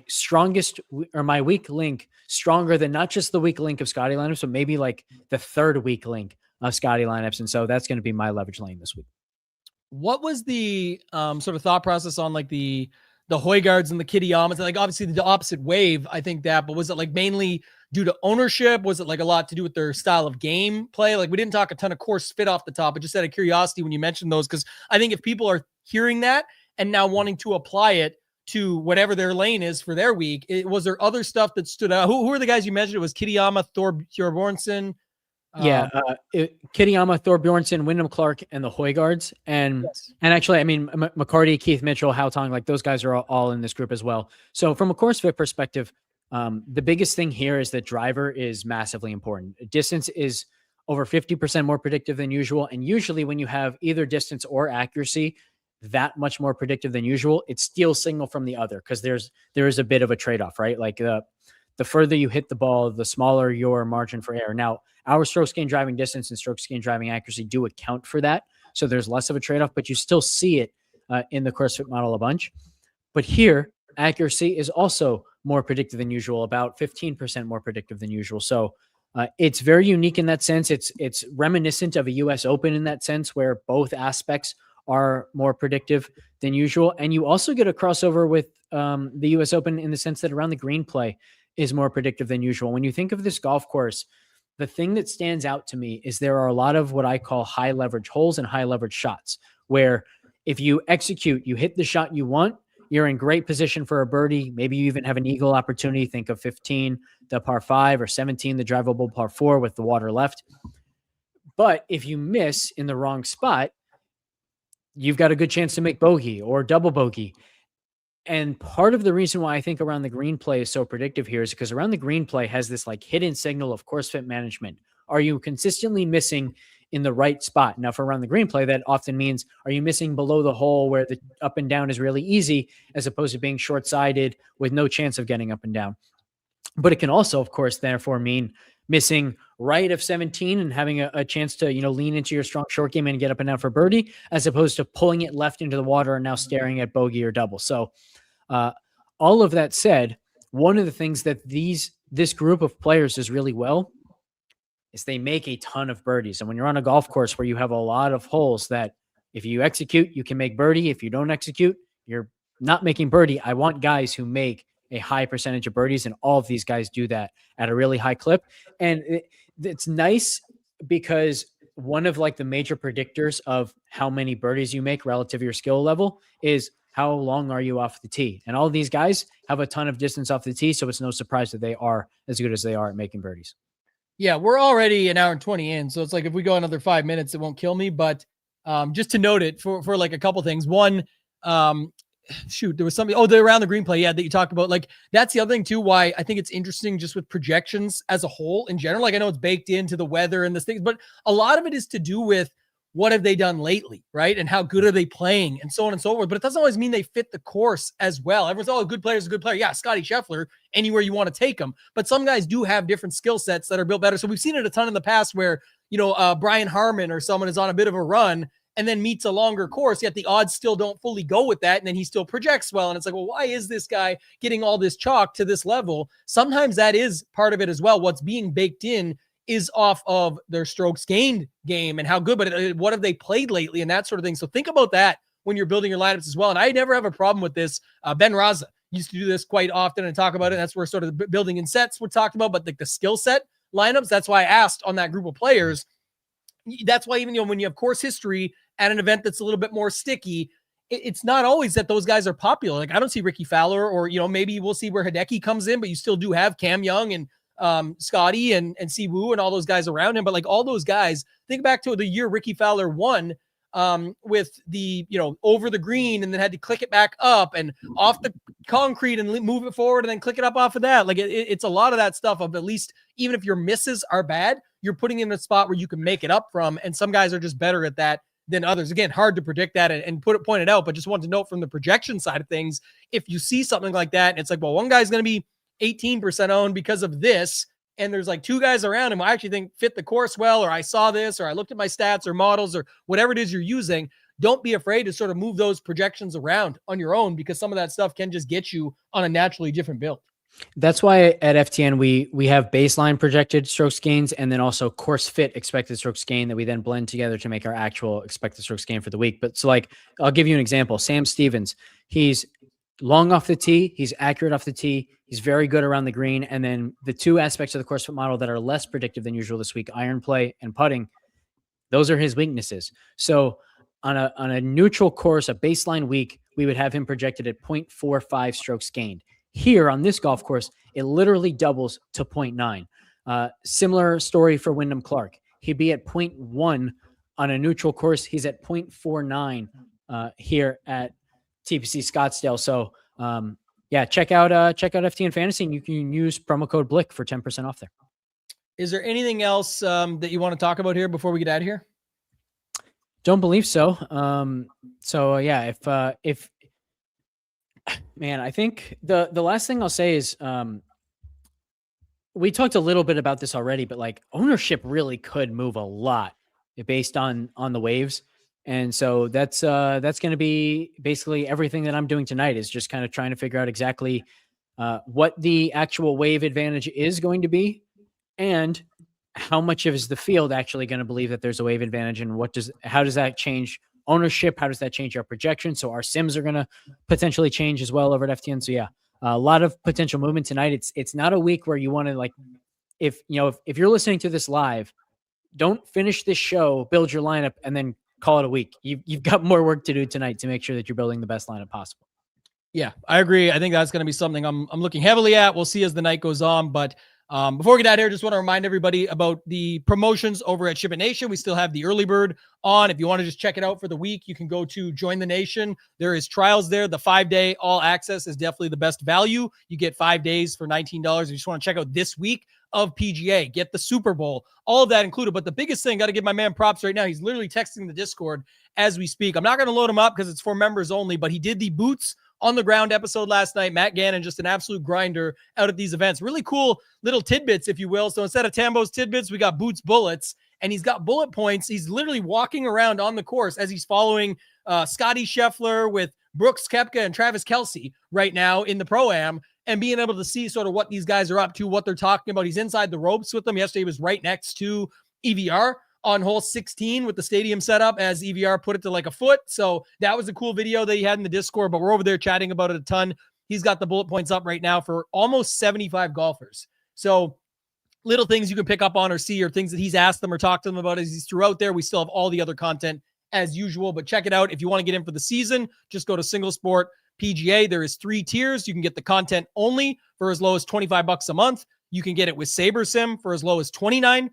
strongest or my weak link stronger than not just the weak link of Scottie lineups, but maybe like the third weak link of Scottie lineups. And so that's going to be my leverage lane this week. What was the sort of thought process on like the Højgaards and the Kitayamas? Like obviously the opposite wave, I think that, but was it like mainly due to ownership? Was it like a lot to do with their style of game play? Like we didn't talk a ton of course fit off the top, but just out of curiosity when you mentioned those, because I think if people are hearing that and now wanting to apply it to whatever their lane is for their week, was there other stuff that stood out? Who are the guys you mentioned? It was Kitayama, Thorbjornsen. Kitayama, Thorbjornsen, Wyndham Clark, and the Højgaards. And yes. And actually, I mean, McCarty, Keith Mitchell, Haotong, like those guys are all in this group as well. So from a course fit perspective, the biggest thing here is that driver is massively important. Distance is over 50% more predictive than usual. And usually when you have either distance or accuracy that much more predictive than usual, it steals signal from the other, because there is a bit of a trade-off, right? Like the further you hit the ball, the smaller your margin for error. Now, our strokes gain driving distance and strokes gain driving accuracy do account for that. So there's less of a trade-off, but you still see it in the course fit model a bunch. But here, accuracy is also more predictive than usual, about 15% more predictive than usual. So it's very unique in that sense. It's reminiscent of a US Open in that sense, where both aspects are more predictive than usual. And you also get a crossover with the US Open in the sense that around the green play is more predictive than usual. When you think of this golf course, the thing that stands out to me is there are a lot of what I call high leverage holes and high leverage shots, where if you execute, you hit the shot you want, you're in great position for a birdie. Maybe you even have an eagle opportunity. Think of 15, the par 5, or 17, the drivable par 4 with the water left. But if you miss in the wrong spot, you've got a good chance to make bogey or double bogey. And part of the reason why I think around the green play is so predictive here is because around the green play has this like hidden signal of course fit management. Are you consistently missing in the right spot? Now for around the green play, that often means, are you missing below the hole where the up and down is really easy, as opposed to being short-sighted with no chance of getting up and down? But it can also, of course, therefore mean missing right of 17 and having a chance to, lean into your strong short game and get up and down for birdie, as opposed to pulling it left into the water and now staring at bogey or double. So all of that said, one of the things that this group of players does really well is they make a ton of birdies. And when you're on a golf course where you have a lot of holes that if you execute, you can make birdie. If you don't execute, you're not making birdie. I want guys who make a high percentage of birdies, and all of these guys do that at a really high clip. And it's nice because one of like the major predictors of how many birdies you make relative to your skill level is how long are you off the tee. And all of these guys have a ton of distance off the tee, so it's no surprise that they are as good as they are at making birdies. Yeah, we're already an hour and 20 in, so it's like if we go another 5 minutes, it won't kill me. But just to note it for like a couple things. One, there was something. The around the green play, that you talked about. Like that's the other thing too. Why I think it's interesting just with projections as a whole in general. Like I know it's baked into the weather and this things, but a lot of it is to do with what have they done lately, right? And how good are they playing and so on and so forth. But it doesn't always mean they fit the course as well. Everyone's, a good player is a good player. Yeah, Scottie Scheffler, anywhere you want to take him. But some guys do have different skill sets that are built better. So we've seen it a ton in the past where, Brian Harmon or someone is on a bit of a run and then meets a longer course, yet the odds still don't fully go with that. And then he still projects well. And it's like, well, why is this guy getting all this chalk to this level? Sometimes that is part of it as well. What's being baked in is off of their strokes gained game and how good, but what have they played lately and that sort of thing. So think about that when you're building your lineups as well. And I never have a problem with this. Ben Raza used to do this quite often and talk about it. That's where sort of the building in sets we're talking about, but like the skill set lineups, that's why I asked on that group of players. That's why even, when you have course history at an event that's a little bit more sticky, it's not always that those guys are popular. Like I don't see Ricky Fowler or, maybe we'll see where Hideki comes in, but you still do have Cam Young and Scottie and Siwoo and all those guys around him. But like all those guys, think back to the year Ricky Fowler won with the, over the green and then had to click it back up and off the concrete and move it forward and then click it up off of that. Like it's a lot of that stuff of at least, even if your misses are bad, you're putting in a spot where you can make it up from. And some guys are just better at that than others. Again, hard to predict that and point it out, but just want to note from the projection side of things, if you see something like that, and it's like, well, one guy's going to be 18% owned because of this, and there's like two guys around him I actually think fit the course well, or I saw this, or I looked at my stats or models or whatever it is you're using, don't be afraid to sort of move those projections around on your own, because some of that stuff can just get you on a naturally different build. That's why at FTN, we have baseline projected strokes gains and then also course fit expected strokes gain that we then blend together to make our actual expected strokes gain for the week. But so like, I'll give you an example. Sam Stevens, he's long off the tee. He's accurate off the tee. He's very good around the green. And then the two aspects of the course fit model that are less predictive than usual this week, iron play and putting, those are his weaknesses. So on a neutral course, a baseline week, we would have him projected at 0.45 strokes gained. Here on this golf course, it literally doubles to 0.9. Similar story for Wyndham Clark. He'd be at 0.1 on a neutral course. He's at 0.49 here at TPC Scottsdale. So check out FTN Fantasy, and you can use promo code BLICK for 10% off there. Is there anything else that you want to talk about here before we get out of here? Don't believe so. If man, I think the last thing I'll say is we talked a little bit about this already, but like ownership really could move a lot based on the waves. And so that's going to be basically everything that I'm doing tonight is just kind of trying to figure out exactly what the actual wave advantage is going to be and how much of is the field actually going to believe that there's a wave advantage, and how does that change ownership? How does that change our projection? So our sims are going to potentially change as well over at FTN. So yeah, a lot of potential movement tonight. It's not a week where you want to like, if you're listening to this live, don't finish this show, build your lineup, and then call it a week. You've got more work to do tonight to make sure that you're building the best lineup possible. Yeah, I agree. I think that's going to be something I'm looking heavily at. We'll see as the night goes on, but Before we get out of here, just want to remind everybody about the promotions over at Ship It Nation. We still have the early bird on. If you want to just check it out for the week, you can go to Join the Nation. There is trials there. The 5-day all access is definitely the best value. You get 5 days for $19. If you just want to check out this week of PGA, get the Super Bowl, all of that included. But the biggest thing, got to give my man props right now. He's literally texting the Discord as we speak. I'm not going to load him up because it's for members only, but he did the boots on the ground episode last night. Matt Gannon, just an absolute grinder out at these events. Really cool little tidbits, if you will. So instead of Tambo's tidbits, we got Boots bullets, and he's got bullet points. He's literally walking around on the course as he's following Scottie Scheffler with Brooks Koepka and Travis Kelce right now in the Pro-Am, and being able to see sort of what these guys are up to, what they're talking about. He's inside the ropes with them. Yesterday he was right next to EVR on hole 16 with the stadium set up as EVR put it to like a foot. So that was a cool video that he had in the Discord, but we're over there chatting about it a ton. He's got the bullet points up right now for almost 75 golfers. So little things you can pick up on or see, or things that he's asked them or talked to them about as he's throughout there. We still have all the other content as usual, but check it out. If you want to get in for the season, just go to Single Sport PGA. There is 3 tiers. You can get the content only for as low as $25 a month. You can get it with Saber Sim for as low as $29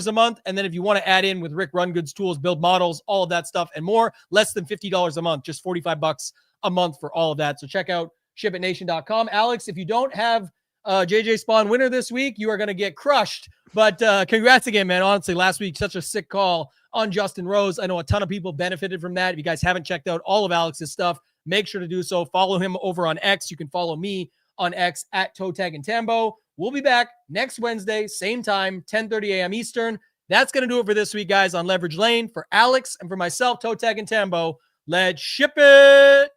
a month. And then if you want to add in with Rick Rungood's tools, build models, all of that stuff and more, less than $50 a month, just $45 a month for all of that. So check out shipitnation.com. Alex, if you don't have JJ Spawn winner this week, you are going to get crushed. But congrats again, man. Honestly, last week, such a sick call on Justin Rose. I know a ton of people benefited from that. If you guys haven't checked out all of Alex's stuff, make sure to do so. Follow him over on X. You can follow me on X at ToeTagginTambo. We'll be back next Wednesday, same time, 10:30 a.m. Eastern. That's going to do it for this week, guys, on Leverage Lane. For Alex and for myself, ToeTagginTambo, let's ship it.